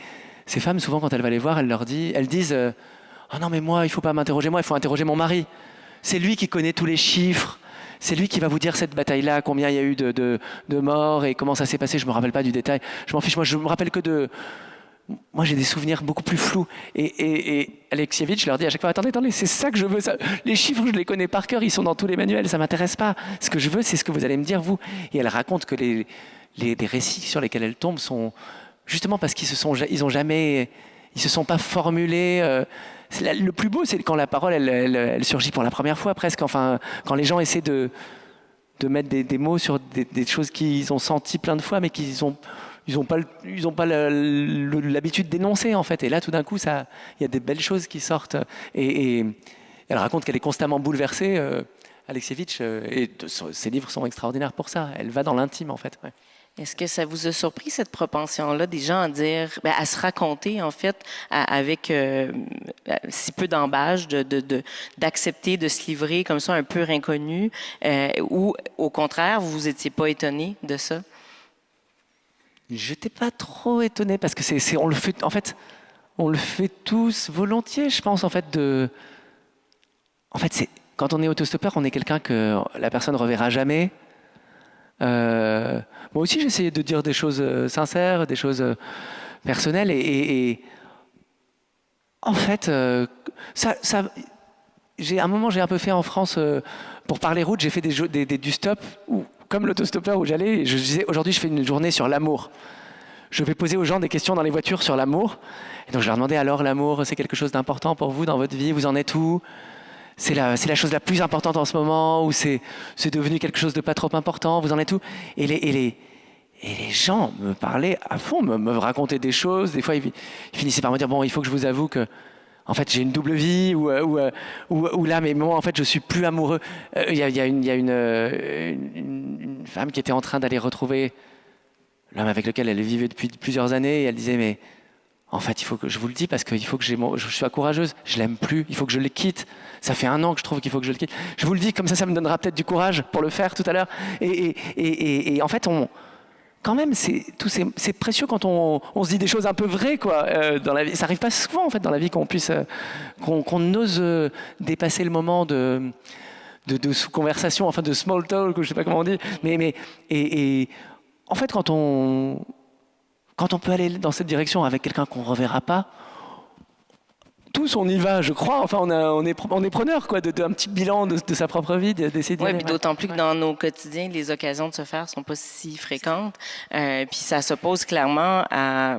femmes, souvent quand elle va les voir, elles disent « Oh non mais moi, il ne faut pas m'interroger, moi il faut interroger mon mari. C'est lui qui connaît tous les chiffres, c'est lui qui va vous dire cette bataille-là, combien il y a eu de morts et comment ça s'est passé, je ne me rappelle pas du détail. Je m'en fiche, moi je me rappelle que Moi, j'ai des souvenirs beaucoup plus flous. Et Alexievitch leur dit à chaque fois, attendez, c'est ça que je veux. Ça. Les chiffres, je les connais par cœur, ils sont dans tous les manuels, ça m'intéresse pas. Ce que je veux, c'est ce que vous allez me dire, vous. Et elle raconte que les récits sur lesquels elle tombe sont justement parce qu'ils se sont pas formulés. Le plus beau, c'est quand la parole, elle surgit pour la première fois presque. Enfin, quand les gens essaient de mettre des mots sur des choses qu'ils ont senties plein de fois, mais qu'ils ont ils n'ont pas l'habitude d'énoncer, en fait. Et là, tout d'un coup, il y a des belles choses qui sortent. Et elle raconte qu'elle est constamment bouleversée, Alexievitch, et ses livres sont extraordinaires pour ça. Elle va dans l'intime, en fait. Ouais. Est-ce que ça vous a surpris, cette propension-là des gens à se raconter, en fait, avec si peu d'embâche, d'accepter de se livrer comme ça, un peu inconnu, ou au contraire, vous n'étiez pas étonné de ça? Je n'étais pas trop étonné parce que on le fait, en fait, on le fait tous volontiers, je pense, en fait, quand on est autostoppeur, on est quelqu'un que la personne ne reverra jamais. Moi aussi, j'essayais de dire des choses sincères, des choses personnelles, et en fait, à un moment, j'ai un peu fait en France pour parler route, j'ai fait du stop comme l'autostoppeur où j'allais, je disais aujourd'hui je fais une journée sur l'amour. Je vais poser aux gens des questions dans les voitures sur l'amour. Et donc je leur demandais alors l'amour, c'est quelque chose d'important pour vous dans votre vie, vous en êtes où? C'est la chose la plus importante en ce moment, ou c'est devenu quelque chose de pas trop important, vous en êtes où? Et Et les gens me parlaient à fond, me racontaient des choses. Des fois, ils finissaient par me dire, bon, il faut que je vous avoue que en fait, j'ai une double vie, ou là, mais moi, en fait, je suis plus amoureux. Il y a une femme qui était en train d'aller retrouver l'homme avec lequel elle vivait depuis plusieurs années, et elle disait, mais en fait, il faut que je vous le dise parce qu'il faut que je sois courageuse. Je l'aime plus, il faut que je le quitte. Ça fait 1 an que je trouve qu'il faut que je le quitte. Je vous le dis, comme ça me donnera peut-être du courage pour le faire tout à l'heure. Et en fait, quand même, c'est précieux quand on se dit des choses un peu vraies, quoi, dans la vie. Ça n'arrive pas souvent, en fait, dans la vie qu'on ose dépasser le moment de sous-conversation, enfin de small talk, ou je sais pas comment on dit. Et en fait, quand on peut aller dans cette direction avec quelqu'un qu'on reverra pas, tous on y va, je crois. Enfin, on est preneur, quoi, d'un petit bilan de sa propre vie, d'essayer d'y Oui, aller. puis d'autant plus que dans nos quotidiens, les occasions de se faire sont pas si fréquentes. Puis ça s'oppose clairement à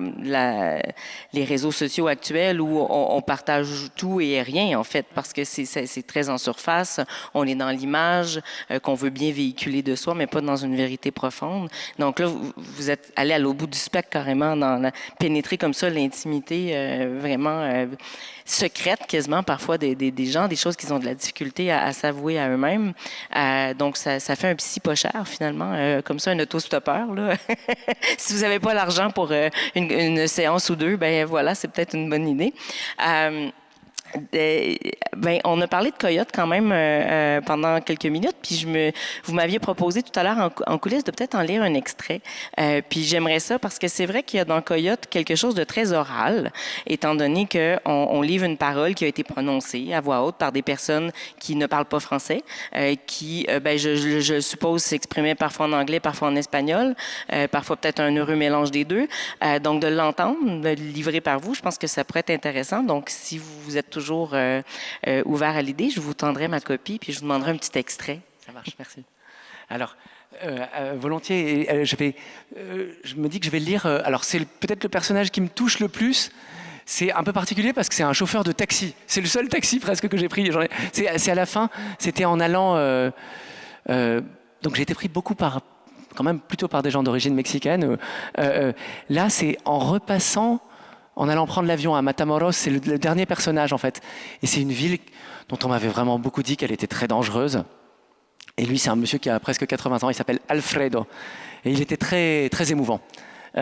les réseaux sociaux actuels où on partage tout et rien, en fait, parce que c'est très en surface. On est dans l'image qu'on veut bien véhiculer de soi, mais pas dans une vérité profonde. Donc là, vous êtes allé à l'au bout du spectre carrément, pénétrer comme ça l'intimité vraiment secrète quasiment parfois des gens, des choses qu'ils ont de la difficulté à s'avouer à eux-mêmes. Donc, ça fait un psy pas cher, finalement, comme ça, un autostoppeur. Là. Si vous n'avez pas l'argent pour une séance ou deux, ben voilà, c'est peut-être une bonne idée. On a parlé de Coyote quand même pendant quelques minutes, puis vous m'aviez proposé tout à l'heure en coulisses de peut-être en lire un extrait. Puis j'aimerais ça parce que c'est vrai qu'il y a dans Coyote quelque chose de très oral, étant donné qu'on livre une parole qui a été prononcée à voix haute par des personnes qui ne parlent pas français, qui, je suppose, s'exprimaient parfois en anglais, parfois en espagnol, parfois peut-être un heureux mélange des deux. Donc de l'entendre, livré par vous, je pense que ça pourrait être intéressant. Donc si vous êtes toujours ouvert à l'idée, je vous tendrai ma copie puis je vous demanderai un petit extrait. Ça marche, merci. Alors, volontiers, je me dis que je vais le lire. Alors, c'est peut-être le personnage qui me touche le plus. C'est un peu particulier parce que c'est un chauffeur de taxi. C'est le seul taxi presque que j'ai pris. C'est à la fin, c'était en allant... donc j'ai été pris beaucoup quand même plutôt par des gens d'origine mexicaine. Là, c'est en repassant... En allant prendre l'avion à Matamoros, c'est le dernier personnage en fait. Et c'est une ville dont on m'avait vraiment beaucoup dit qu'elle était très dangereuse. Et lui, c'est un monsieur qui a presque 80 ans, il s'appelle Alfredo. Et il était très, très émouvant. Bon,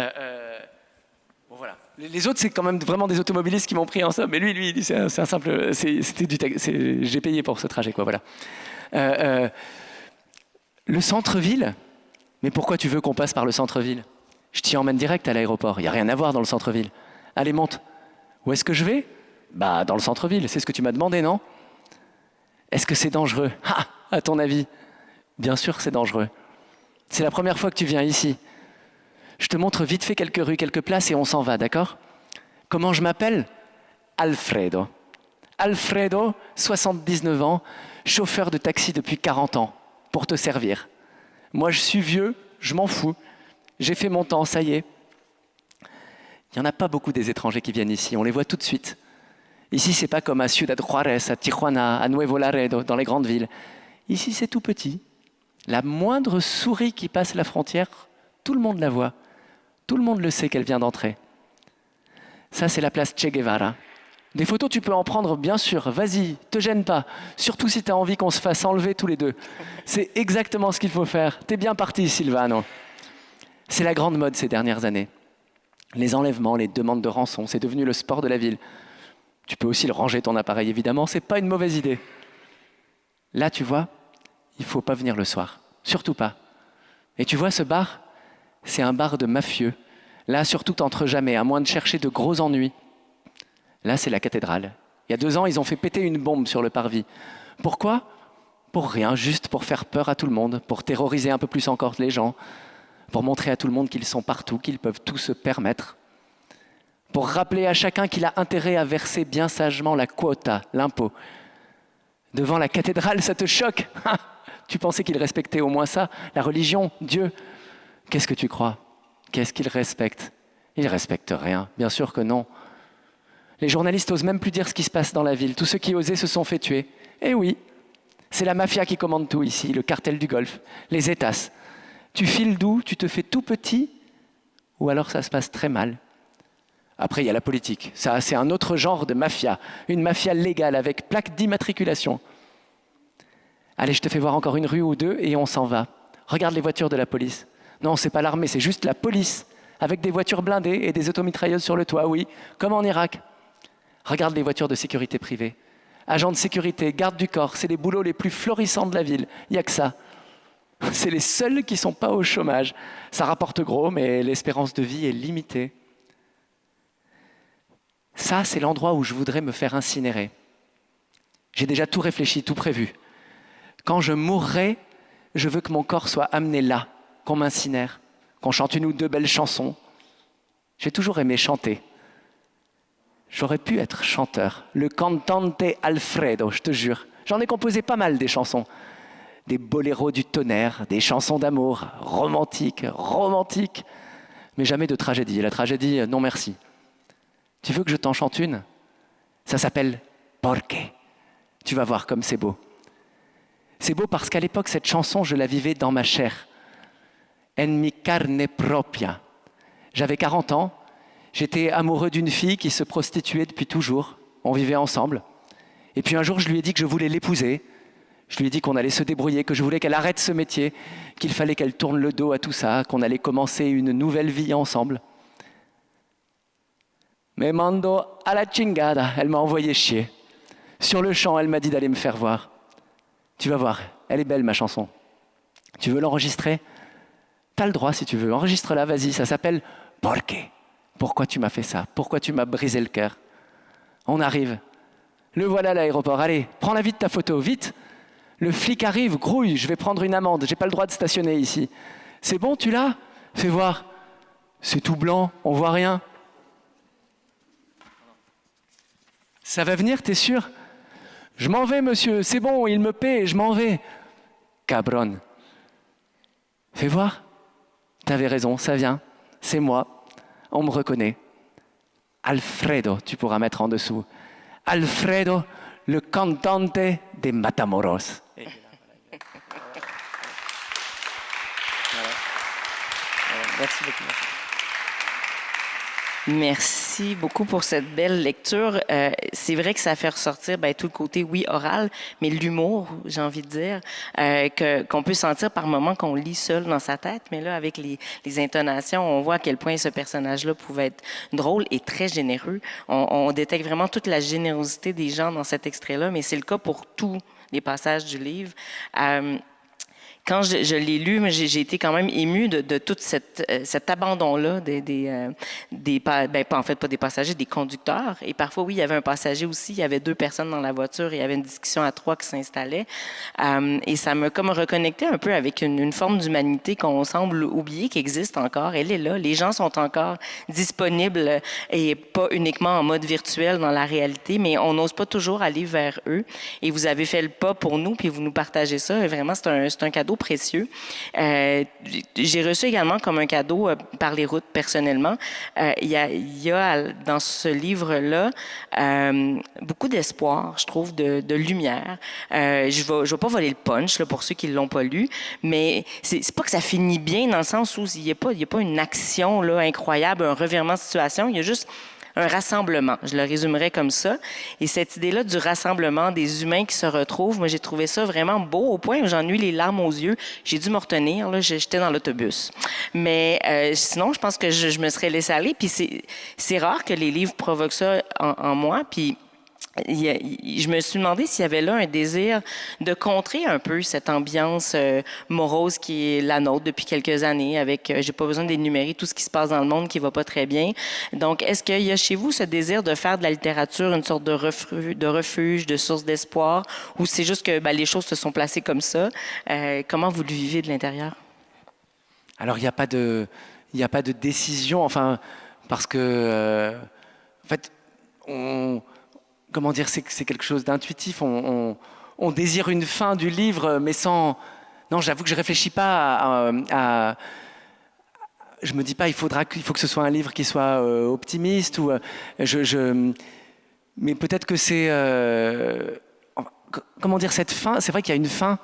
voilà. Les autres, c'est quand même vraiment des automobilistes qui m'ont pris en somme. Mais lui c'est un simple... J'ai payé pour ce trajet, quoi, voilà. Le centre-ville, mais pourquoi tu veux qu'on passe par le centre-ville? Je t'y emmène direct à l'aéroport, il n'y a rien à voir dans le centre-ville. Allez, monte. Où est-ce que je vais? Bah, dans le centre-ville, c'est ce que tu m'as demandé, non? Est-ce que c'est dangereux? Ah, à ton avis? Bien sûr que c'est dangereux. C'est la première fois que tu viens ici. Je te montre vite fait quelques rues, quelques places et on s'en va, d'accord? Comment je m'appelle? Alfredo. Alfredo, 79 ans, chauffeur de taxi depuis 40 ans, pour te servir. Moi, je suis vieux, je m'en fous. J'ai fait mon temps, ça y est. Il n'y en a pas beaucoup des étrangers qui viennent ici, on les voit tout de suite. Ici, c'est pas comme à Ciudad Juárez, à Tijuana, à Nuevo Laredo, dans les grandes villes. Ici, c'est tout petit. La moindre souris qui passe la frontière, tout le monde la voit. Tout le monde le sait qu'elle vient d'entrer. Ça, c'est la place Che Guevara. Des photos, tu peux en prendre, bien sûr. Vas-y, te gêne pas. Surtout si tu as envie qu'on se fasse enlever tous les deux. C'est exactement ce qu'il faut faire. T'es bien parti, Silvano. C'est la grande mode ces dernières années. Les enlèvements, les demandes de rançon, c'est devenu le sport de la ville. Tu peux aussi le ranger, ton appareil, évidemment, c'est pas une mauvaise idée. Là, tu vois, il faut pas venir le soir. Surtout pas. Et tu vois, ce bar, c'est un bar de mafieux. Là, surtout, t'entres jamais, à moins de chercher de gros ennuis. Là, c'est la cathédrale. Il y a 2 ans, ils ont fait péter une bombe sur le parvis. Pourquoi? Pour rien, juste pour faire peur à tout le monde, pour terroriser un peu plus encore les gens, pour montrer à tout le monde qu'ils sont partout, qu'ils peuvent tout se permettre, pour rappeler à chacun qu'il a intérêt à verser bien sagement la quota, l'impôt. Devant la cathédrale, ça te choque? Tu pensais qu'il respectait au moins ça, la religion, Dieu? Qu'est-ce que tu crois? Qu'est-ce qu'il respecte? Il ne respecte rien, bien sûr que non. Les journalistes n'osent même plus dire ce qui se passe dans la ville. Tous ceux qui osaient se sont fait tuer. Eh oui, c'est la mafia qui commande tout ici, le cartel du Golfe, les États. Tu files d'où? Tu te fais tout petit? Ou alors ça se passe très mal? Après, il y a la politique. Ça, c'est un autre genre de mafia. Une mafia légale avec plaque d'immatriculation. Allez, je te fais voir encore une rue ou deux et on s'en va. Regarde les voitures de la police. Non, c'est pas l'armée, c'est juste la police. Avec des voitures blindées et des automitrailleuses sur le toit, oui, comme en Irak. Regarde les voitures de sécurité privée. Agents de sécurité, gardes du corps, c'est les boulots les plus florissants de la ville. Il n'y a que ça. C'est les seuls qui ne sont pas au chômage. Ça rapporte gros, mais l'espérance de vie est limitée. Ça, c'est l'endroit où je voudrais me faire incinérer. J'ai déjà tout réfléchi, tout prévu. Quand je mourrai, je veux que mon corps soit amené là, qu'on m'incinère, qu'on chante une ou deux belles chansons. J'ai toujours aimé chanter. J'aurais pu être chanteur, le cantante Alfredo, je te jure. J'en ai composé pas mal des chansons. Des boléros du tonnerre, des chansons d'amour, romantiques, mais jamais de tragédie. La tragédie, non merci. Tu veux que je t'en chante une? Ça s'appelle Porque. Tu vas voir comme c'est beau. C'est beau parce qu'à l'époque, cette chanson, je la vivais dans ma chair. En mi carne propria. J'avais 40 ans, j'étais amoureux d'une fille qui se prostituait depuis toujours. On vivait ensemble. Et puis un jour, je lui ai dit que je voulais l'épouser. Je lui ai dit qu'on allait se débrouiller, que je voulais qu'elle arrête ce métier, qu'il fallait qu'elle tourne le dos à tout ça, qu'on allait commencer une nouvelle vie ensemble. Me mando a la chingada, elle m'a envoyé chier. Sur le champ, elle m'a dit d'aller me faire voir. Tu vas voir, elle est belle ma chanson. Tu veux l'enregistrer? T'as le droit si tu veux, enregistre-la, vas-y, ça s'appelle Porque. Pourquoi tu m'as fait ça? Pourquoi tu m'as brisé le cœur? On arrive. Le voilà à l'aéroport, allez, prends la vie de ta photo, vite. Le flic arrive, grouille, je vais prendre une amende, j'ai pas le droit de stationner ici. C'est bon, tu l'as? Fais voir. C'est tout blanc, on voit rien. Ça va venir, t'es sûr? Je m'en vais, monsieur, c'est bon, il me paie, je m'en vais. Cabron. Fais voir. T'avais raison, ça vient. C'est moi. On me reconnaît. Alfredo, tu pourras mettre en dessous. Alfredo, le cantante de Matamoros. Merci beaucoup. Merci beaucoup pour cette belle lecture. C'est vrai que ça fait ressortir tout le côté, oui, oral, mais l'humour, j'ai envie de dire, qu'on peut sentir par moments qu'on lit seul dans sa tête, mais là, avec les intonations, on voit à quel point ce personnage-là pouvait être drôle et très généreux. On détecte vraiment toute la générosité des gens dans cet extrait-là, mais c'est le cas pour tous les passages du livre. Quand je l'ai lu, j'ai été quand même émue de tout cet abandon-là en fait, pas des passagers, des conducteurs. Et parfois, oui, il y avait un passager aussi, il y avait deux personnes dans la voiture et il y avait une discussion à trois qui s'installait. Et ça m'a comme reconnecté un peu avec une forme d'humanité qu'on semble oublier qui existe encore. Elle est là. Les gens sont encore disponibles et pas uniquement en mode virtuel dans la réalité, mais on n'ose pas toujours aller vers eux. Et vous avez fait le pas pour nous, puis vous nous partagez ça. Et vraiment, c'est un cadeau précieux. J'ai reçu également comme un cadeau par les routes personnellement. Il y a dans ce livre-là beaucoup d'espoir, je trouve, de lumière. Je vais pas voler le punch là, pour ceux qui l'ont pas lu, mais c'est pas que ça finit bien dans le sens où il y a pas une action là incroyable, un revirement de situation. Il y a juste un rassemblement, je le résumerais comme ça. Et cette idée-là du rassemblement des humains qui se retrouvent, moi, j'ai trouvé ça vraiment beau au point où j'en ai eu les larmes aux yeux. J'ai dû me retenir, là, j'étais dans l'autobus. Mais sinon, je pense que je me serais laissée aller. Puis c'est rare que les livres provoquent ça en moi. Puis je me suis demandé s'il y avait là un désir de contrer un peu cette ambiance morose qui est la nôtre depuis quelques années avec, j'ai pas besoin d'énumérer tout ce qui se passe dans le monde qui va pas très bien. Donc, est-ce qu'il y a chez vous ce désir de faire de la littérature une sorte de refuge, de source d'espoir, ou c'est juste que les choses se sont placées comme ça? Comment vous le vivez de l'intérieur? Alors, il n'y a pas de décision, enfin, parce que, en fait, comment dire, c'est quelque chose d'intuitif. On désire une fin du livre, mais sans... Non, j'avoue que je ne réfléchis pas je me dis pas, il faut que ce soit un livre qui soit optimiste. Mais peut-être que c'est... comment dire, cette fin, c'est vrai qu'il y a une fin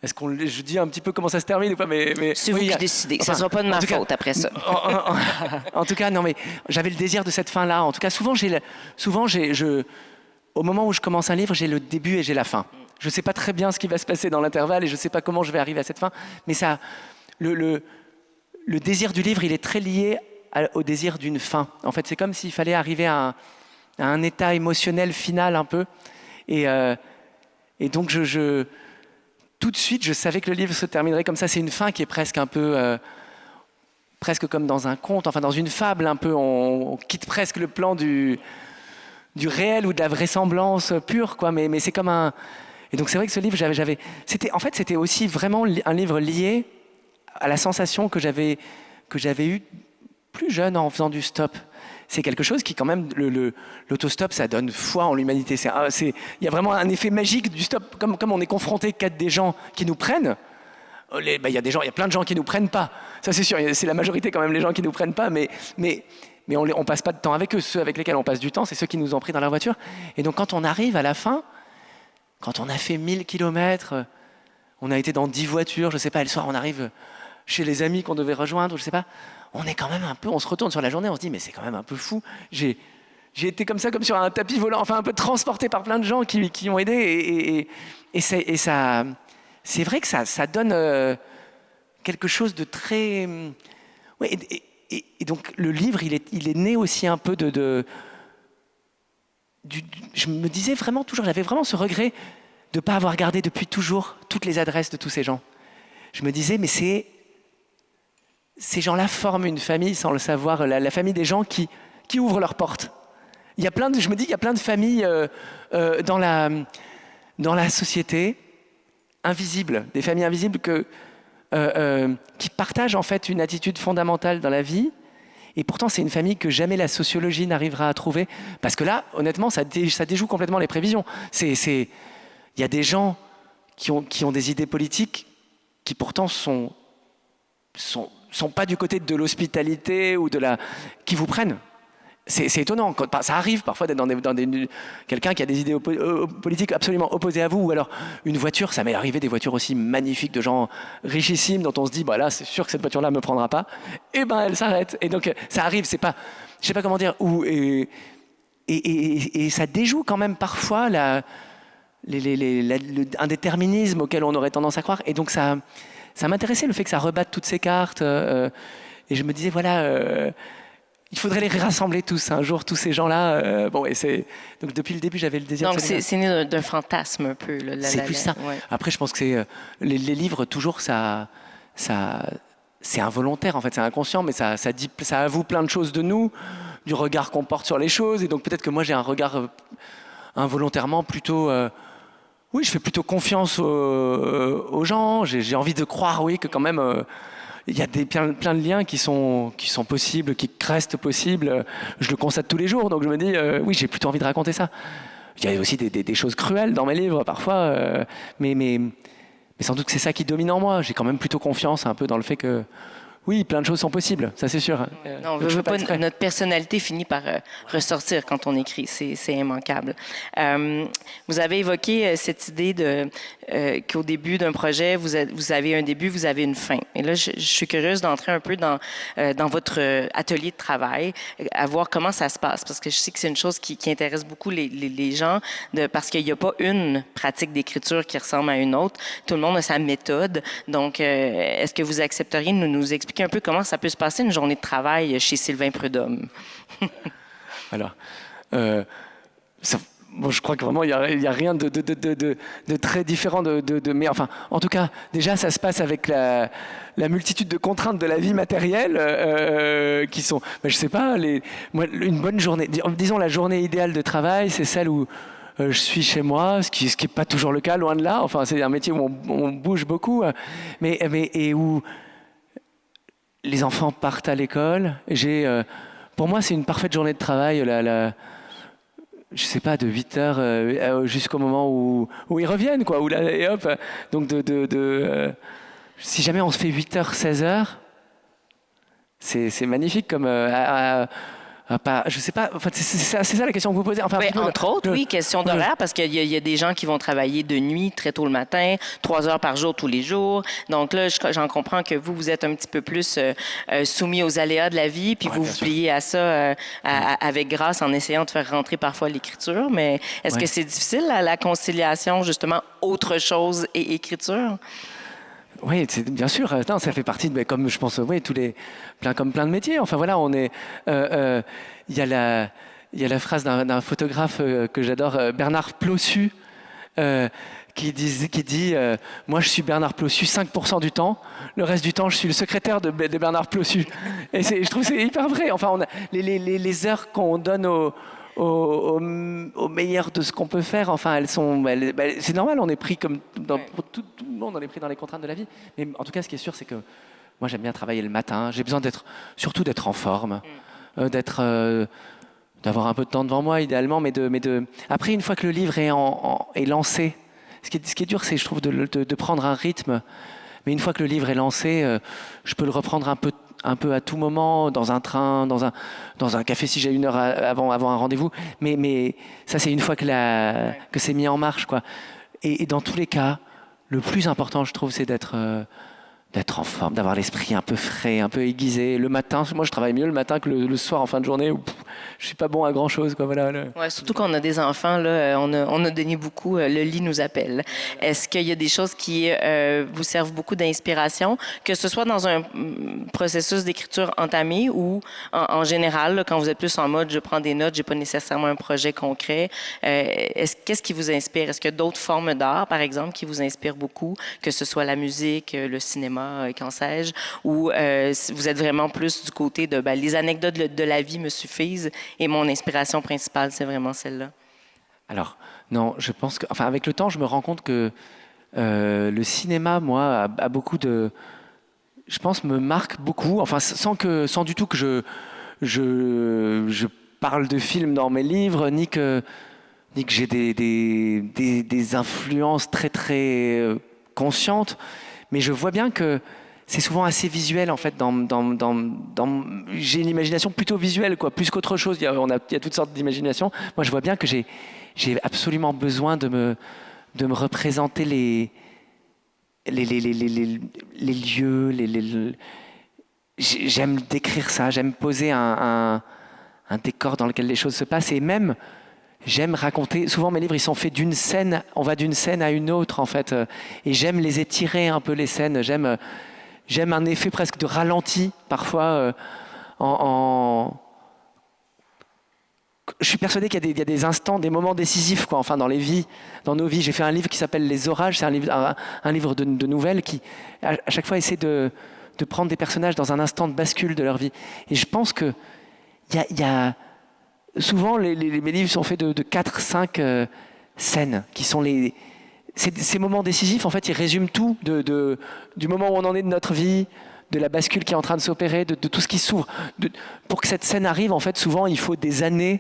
je dis un petit peu comment ça se termine ou pas, mais C'est vous qui décidez. Ça ne sera pas de ma faute après ça. En tout cas, non, mais j'avais le désir de cette fin-là. En tout cas, souvent, au moment où je commence un livre, j'ai le début et j'ai la fin. Je ne sais pas très bien ce qui va se passer dans l'intervalle et je ne sais pas comment je vais arriver à cette fin. Mais ça, le désir du livre, il est très lié au désir d'une fin. En fait, c'est comme s'il fallait arriver à un état émotionnel final un peu. Et donc, tout de suite, je savais que le livre se terminerait comme ça. C'est une fin qui est presque un peu... presque comme dans un conte, enfin dans une fable un peu. On quitte presque le plan du réel ou de la vraisemblance pure, quoi. Mais c'est comme un... Et donc c'est vrai que ce livre, c'était aussi vraiment un livre lié à la sensation que j'avais eue plus jeune en faisant du stop. C'est quelque chose qui, quand même, l'autostop, ça donne foi en l'humanité. Il y a vraiment un effet magique du stop. Comme on est confronté qu'à des gens qui nous prennent, il y a plein de gens qui nous prennent pas. Ça, c'est sûr, c'est la majorité quand même, les gens qui nous prennent pas, mais on passe pas de temps avec eux. Ceux avec lesquels on passe du temps, c'est ceux qui nous ont pris dans la voiture. Et donc, quand on arrive à la fin, quand on a fait 1000 kilomètres, on a été dans 10 voitures, je sais pas, le soir, on arrive chez les amis qu'on devait rejoindre, je sais pas, on est quand même un peu, on se retourne sur la journée, on se dit mais c'est quand même un peu fou. J'ai été comme ça, comme sur un tapis volant, enfin un peu transporté par plein de gens qui ont aidé et ça, c'est vrai que ça donne quelque chose de très, ouais, et donc le livre il est né aussi un peu je me disais vraiment toujours, j'avais vraiment ce regret de ne pas avoir gardé depuis toujours toutes les adresses de tous ces gens. Je me disais mais ces gens-là forment une famille sans le savoir, la famille des gens qui ouvrent leurs portes. Je me dis qu'il y a plein de familles dans la société invisibles, des familles invisibles qui partagent en fait une attitude fondamentale dans la vie. Et pourtant, c'est une famille que jamais la sociologie n'arrivera à trouver. Parce que là, honnêtement, ça déjoue complètement les prévisions. Il y a des gens qui ont des idées politiques qui pourtant sont pas du côté de l'hospitalité ou qui vous prennent. C'est étonnant. Ça arrive parfois d'être dans quelqu'un qui a des idées politiques absolument opposées à vous, ou alors une voiture. Ça m'est arrivé des voitures aussi magnifiques de gens richissimes dont on se dit bah là c'est sûr que cette voiture-là me prendra pas. Et ben elle s'arrête. Et donc ça arrive. C'est pas, je sais pas comment dire. Et ça déjoue quand même parfois un déterminisme auquel on aurait tendance à croire. Et donc ça m'intéressait le fait que ça rebatte toutes ces cartes. Et je me disais voilà. Il faudrait les rassembler tous un jour, tous ces gens-là. Donc depuis le début, j'avais le désir. Donc c'est né d'un fantasme un peu. C'est plus ça. Ouais. Après, je pense que c'est les livres toujours ça c'est involontaire en fait, c'est inconscient, mais ça avoue plein de choses de nous, du regard qu'on porte sur les choses, et donc peut-être que moi j'ai un regard involontairement plutôt. Oui, je fais plutôt confiance aux gens. J'ai envie de croire, oui, que quand même. Il y a plein de liens qui sont possibles, qui restent possibles. Je le constate tous les jours, donc je me dis, oui, j'ai plutôt envie de raconter ça. Il y a aussi des choses cruelles dans mes livres, parfois, mais sans doute que c'est ça qui domine en moi. J'ai quand même plutôt confiance un peu dans le fait que, oui, plein de choses sont possibles, ça c'est sûr. Non, notre personnalité finit par ressortir quand on écrit, c'est immanquable. Vous avez évoqué cette idée qu'au début d'un projet, vous avez un début, vous avez une fin. Et là, je suis curieuse d'entrer un peu dans votre atelier de travail, à voir comment ça se passe, parce que je sais que c'est une chose qui intéresse beaucoup les gens, parce qu'il n'y a pas une pratique d'écriture qui ressemble à une autre. Tout le monde a sa méthode. Donc, est-ce que vous accepteriez de nous expliquer un peu comment ça peut se passer une journée de travail chez Sylvain Prudhomme? Alors, je crois que vraiment il y a rien de très différent mais enfin, en tout cas, déjà ça se passe avec la multitude de contraintes de la vie matérielle qui sont, je sais pas, une bonne journée. Disons la journée idéale de travail, c'est celle où je suis chez moi, ce qui est pas toujours le cas, loin de là. Enfin, c'est un métier où on bouge beaucoup, et où les enfants partent à l'école. Pour moi, c'est une parfaite journée de travail. Je sais pas, de 8h jusqu'au moment où ils reviennent, quoi. Et hop. Donc, si jamais on se fait 8h, 16h, c'est magnifique. Comme à Je sais pas, enfin, c'est ça la question que vous posez. Enfin, Oui, entre autres, oui, question d'horaire, parce qu'il y a des gens qui vont travailler de nuit très tôt le matin, 3 heures par jour tous les jours. Donc là, j'en comprends que vous êtes un petit peu plus soumis aux aléas de la vie, puis vous vous pliez à ça avec grâce en essayant de faire rentrer parfois l'écriture. Mais est-ce que c'est difficile, la conciliation, justement, autre chose et écriture? Oui, bien sûr. Non, ça fait partie de, comme je pense, oui, comme plein de métiers. Enfin voilà, il y a la phrase d'un photographe que j'adore, Bernard Plossu, qui dit moi je suis Bernard Plossu 5% du temps, le reste du temps je suis le secrétaire de Bernard Plossu. Et je trouve que c'est hyper vrai. Enfin, les heures qu'on donne au meilleur de ce qu'on peut faire. Enfin, c'est normal, on est pris pour tout le monde, on est pris dans les contraintes de la vie. Mais en tout cas, ce qui est sûr, c'est que moi, j'aime bien travailler le matin. J'ai besoin surtout d'être en forme, d'avoir un peu de temps devant moi, idéalement. Après, une fois que le livre est lancé, ce qui est dur, c'est, je trouve, de prendre un rythme. Mais une fois que le livre est lancé, je peux le reprendre un peu à tout moment, dans un train, dans un café si j'ai une heure avant un rendez-vous. Mais ça, c'est une fois que c'est mis en marche, quoi. Et dans tous les cas, le plus important, je trouve, c'est d'être en forme, d'avoir l'esprit un peu frais, un peu aiguisé. Le matin, moi, je travaille mieux le matin que le soir en fin de journée où je suis pas bon à grand-chose, quoi. Voilà. Ouais, surtout quand on a des enfants, là, on a donné beaucoup. Le lit nous appelle. Est-ce qu'il y a des choses qui vous servent beaucoup d'inspiration, que ce soit dans un processus d'écriture entamé ou en général, là, quand vous êtes plus en mode je prends des notes, j'ai pas nécessairement un projet concret. Qu'est-ce qui vous inspire? Est-ce qu'il y a d'autres formes d'art, par exemple, qui vous inspirent beaucoup, que ce soit la musique, le cinéma, qu'en sais-je, ou vous êtes vraiment plus du côté de les anecdotes de la vie me suffisent et mon inspiration principale, c'est vraiment celle-là? Alors, non, je pense que, enfin, avec le temps, je me rends compte que le cinéma, moi, a beaucoup je pense, me marque beaucoup. Enfin, sans du tout que je parle de films dans mes livres, ni que j'ai des influences très très conscientes. Mais je vois bien que c'est souvent assez visuel en fait. J'ai une imagination plutôt visuelle, quoi, plus qu'autre chose. Il y a toutes sortes d'imaginations. Moi, je vois bien que j'ai absolument besoin de me représenter les lieux. J'aime décrire ça. J'aime poser un décor dans lequel les choses se passent. Et même, j'aime raconter. Souvent, mes livres, ils sont faits d'une scène. On va d'une scène à une autre, en fait. Et j'aime les étirer un peu, les scènes. J'aime un effet presque de ralenti, parfois. Je suis persuadé qu'il y a des instants, des moments décisifs, quoi. Enfin, dans nos vies. J'ai fait un livre qui s'appelle Les Orages. C'est un livre de nouvelles qui, à chaque fois, essaie de prendre des personnages dans un instant de bascule de leur vie. Et je pense que il y a souvent, mes livres sont faits de 4-5 scènes qui sont ces moments décisifs. En fait, ils résument tout du moment où on en est de notre vie, de la bascule qui est en train de s'opérer, de tout ce qui s'ouvre. Pour que cette scène arrive, en fait, souvent, il faut des années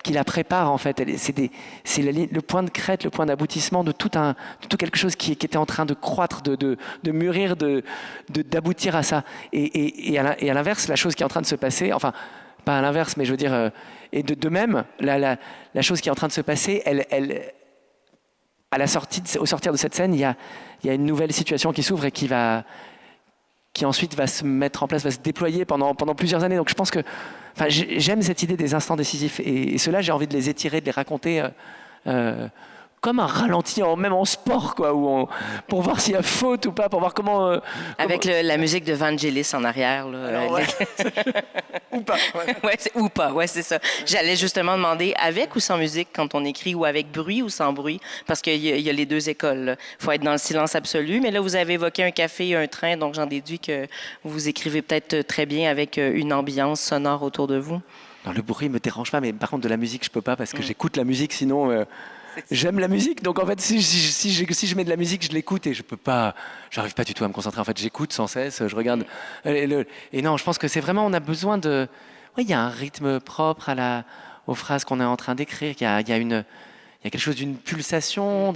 qui la préparent, en fait. C'est le point de crête, le point d'aboutissement de tout quelque chose qui était en train de croître, de mûrir, d'aboutir à ça. Et à l'inverse, la chose qui est en train de se passer, enfin, pas à l'inverse, mais je veux dire, et de même, la chose qui est en train de se passer, au sortir de cette scène, il y a une nouvelle situation qui s'ouvre et qui ensuite va se mettre en place, va se déployer pendant plusieurs années. Donc je pense que, enfin, j'aime cette idée des instants décisifs et ceux-là, j'ai envie de les étirer, de les raconter comme un ralenti, même en sport, quoi, pour voir s'il y a faute ou pas, pour voir comment. Avec la musique de Vangelis en arrière. Là, alors, ouais. Ou pas. Ou pas, ouais, c'est ça. J'allais justement demander avec ou sans musique quand on écrit, ou avec bruit ou sans bruit, parce qu'il y a les deux écoles. Il faut être dans le silence absolu, mais là, vous avez évoqué un café et un train, donc j'en déduis que vous écrivez peut-être très bien avec une ambiance sonore autour de vous. Non, le bruit me dérange pas, mais par contre, de la musique, je peux pas, parce que j'écoute la musique, sinon... J'aime la musique, donc en fait, si je mets de la musique, je l'écoute et j'arrive pas du tout à me concentrer. En fait, j'écoute sans cesse, je regarde. Et non, je pense que c'est vraiment, on a besoin de. Oui, il y a un rythme propre aux phrases qu'on est en train d'écrire. Il y a quelque chose d'une pulsation,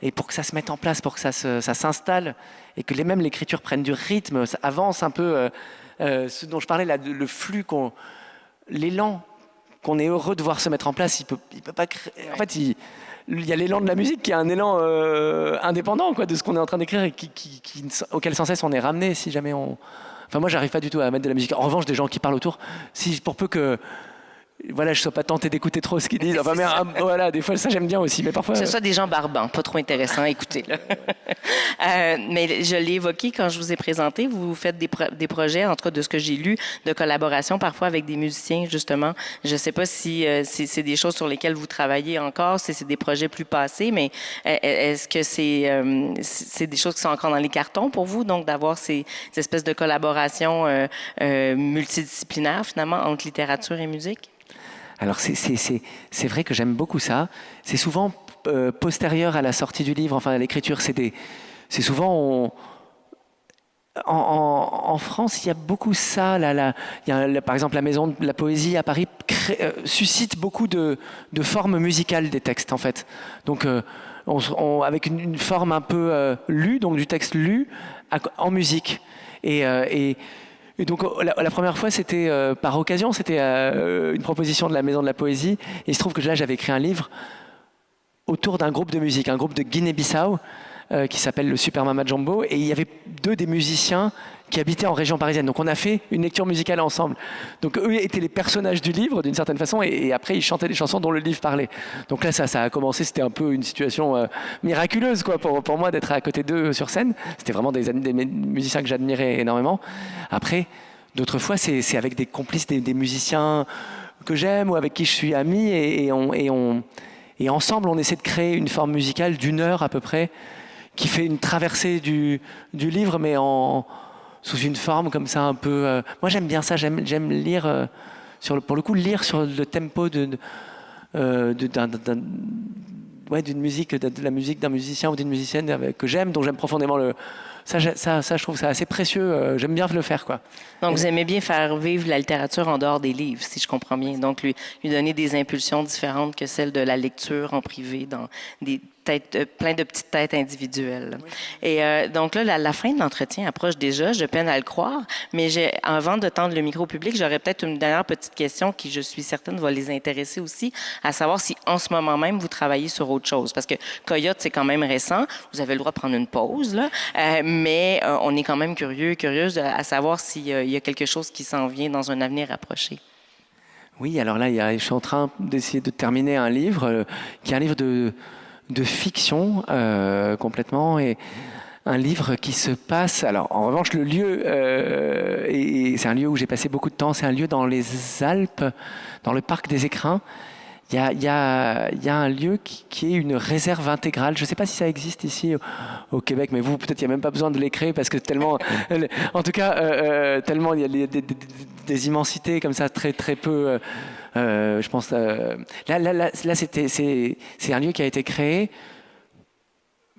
et pour que ça se mette en place, pour que ça s'installe, et que même l'écriture prenne du rythme, ça avance un peu ce dont je parlais, là, le flux, l'élan qu'on est heureux de voir se mettre en place, il peut pas créer. En fait, il y a l'élan de la musique qui est un élan indépendant quoi, de ce qu'on est en train d'écrire et auquel sans cesse on est ramené si jamais on. Enfin, moi, j'arrive pas du tout à mettre de la musique. En revanche, des gens qui parlent autour, pour peu que. Voilà, je ne sois pas tenté d'écouter trop ce qu'ils disent. Enfin, voilà, des fois, ça j'aime bien aussi, mais parfois. Que ce soit des gens barbants, pas trop intéressants à écouter. Là. Mais je l'ai évoqué quand je vous ai présenté. Vous faites des projets, en tout cas de ce que j'ai lu, de collaboration parfois avec des musiciens, justement. Je ne sais pas si c'est des choses sur lesquelles vous travaillez encore, si c'est des projets plus passés, mais est-ce que c'est des choses qui sont encore dans les cartons pour vous, donc d'avoir ces espèces de collaborations multidisciplinaires, finalement, entre littérature et musique? Alors, c'est vrai que j'aime beaucoup ça. C'est souvent postérieur à la sortie du livre, enfin à l'écriture. C'est souvent... En France, il y a beaucoup ça. Par exemple, la Maison de la Poésie à Paris suscite beaucoup de formes musicales des textes, en fait. Donc, avec une forme un peu lue, donc du texte lu, en musique. Et donc la première fois, c'était par occasion, c'était une proposition de la Maison de la Poésie. Et il se trouve que là, j'avais écrit un livre autour d'un groupe de musique, un groupe de Guinée-Bissau qui s'appelle le Super Mama Jumbo. Et il y avait 2 des musiciens qui habitaient en région parisienne. Donc on a fait une lecture musicale ensemble. Donc eux étaient les personnages du livre d'une certaine façon et après ils chantaient les chansons dont le livre parlait. Donc là ça a commencé, c'était un peu une situation miraculeuse quoi, pour moi d'être à côté d'eux sur scène. C'était vraiment des musiciens que j'admirais énormément. Après, d'autres fois c'est avec des complices, des musiciens que j'aime ou avec qui je suis ami et ensemble on essaie de créer une forme musicale d'1 heure à peu près qui fait une traversée du livre mais sous une forme comme ça un peu. Moi j'aime bien ça, j'aime lire pour le coup lire sur le tempo d'une musique, de la musique d'un musicien ou d'une musicienne que j'aime, dont j'aime profondément ça je trouve ça assez précieux. J'aime bien le faire quoi. Donc vous aimez bien faire vivre la littérature en dehors des livres, si je comprends bien. Donc lui donner des impulsions différentes que celles de la lecture en privé dans des plein de petites têtes individuelles. Oui. Et donc là, la fin de l'entretien approche déjà. Je peine à le croire, mais avant de tendre le micro au public, j'aurais peut-être une dernière petite question qui, je suis certaine, va les intéresser aussi, à savoir si en ce moment même, vous travaillez sur autre chose. Parce que Coyote, c'est quand même récent. Vous avez le droit de prendre une pause, là. Mais on est quand même curieuse à savoir s'il y a quelque chose qui s'en vient dans un avenir rapproché. Oui, alors là, je suis en train d'essayer de terminer un livre qui est un livre de fiction complètement et un livre qui se passe. Alors en revanche le lieu et c'est un lieu où j'ai passé beaucoup de temps. C'est un lieu dans les Alpes, dans le parc des Écrins. Il y a un lieu qui est une réserve intégrale. Je ne sais pas si ça existe ici au Québec, mais vous peut-être il n'y a même pas besoin de l'écrire parce que tellement, en tout cas tellement il y a des immensités comme ça très très peu. Je pense là c'est un lieu qui a été créé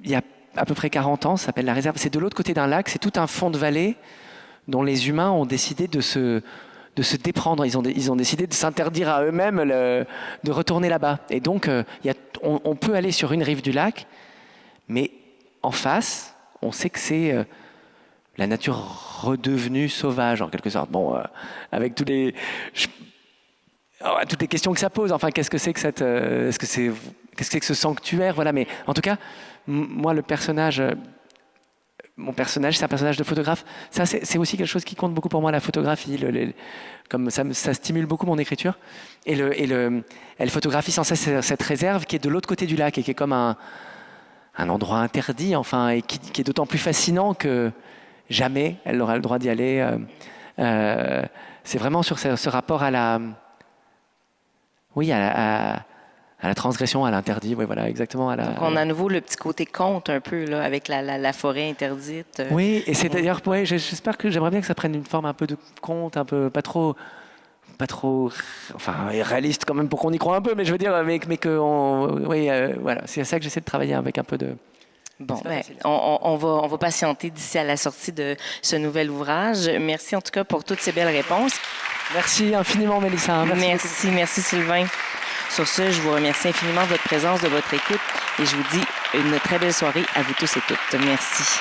il y a à peu près 40 ans, ça s'appelle la réserve. C'est de l'autre côté d'un lac, c'est tout un fond de vallée dont les humains ont décidé de se déprendre. Ils ont décidé de s'interdire à eux-mêmes de retourner là-bas. Et donc on peut aller sur une rive du lac, mais en face, on sait que c'est la nature redevenue sauvage en quelque sorte. Bon, avec toutes les questions que ça pose, enfin, qu'est-ce que c'est que qu'est-ce que c'est que ce sanctuaire, voilà. Mais en tout cas, moi, mon personnage, c'est un personnage de photographe. Ça, c'est aussi quelque chose qui compte beaucoup pour moi, la photographie. Comme ça stimule beaucoup mon écriture. Elle photographie sans cesse cette réserve qui est de l'autre côté du lac et qui est comme un endroit interdit, enfin, et qui est d'autant plus fascinant que jamais elle n'aura le droit d'y aller. C'est vraiment sur ce rapport à la transgression, à l'interdit, oui, voilà, exactement. Donc, on a à nouveau le petit côté conte un peu, là, avec la forêt interdite. Oui, et c'est d'ailleurs, ouais, j'espère que j'aimerais bien que ça prenne une forme un peu de conte, un peu, pas trop, enfin, réaliste quand même pour qu'on y croit un peu, mais je veux dire, mais que, oui, voilà, c'est à ça que j'essaie de travailler avec un peu de... Bon, on va patienter d'ici à la sortie de ce nouvel ouvrage. Merci en tout cas pour toutes ces belles réponses. Merci infiniment, Mélissa. Merci Sylvain. Sur ce, je vous remercie infiniment de votre présence, de votre écoute et je vous dis une très belle soirée à vous tous et toutes. Merci.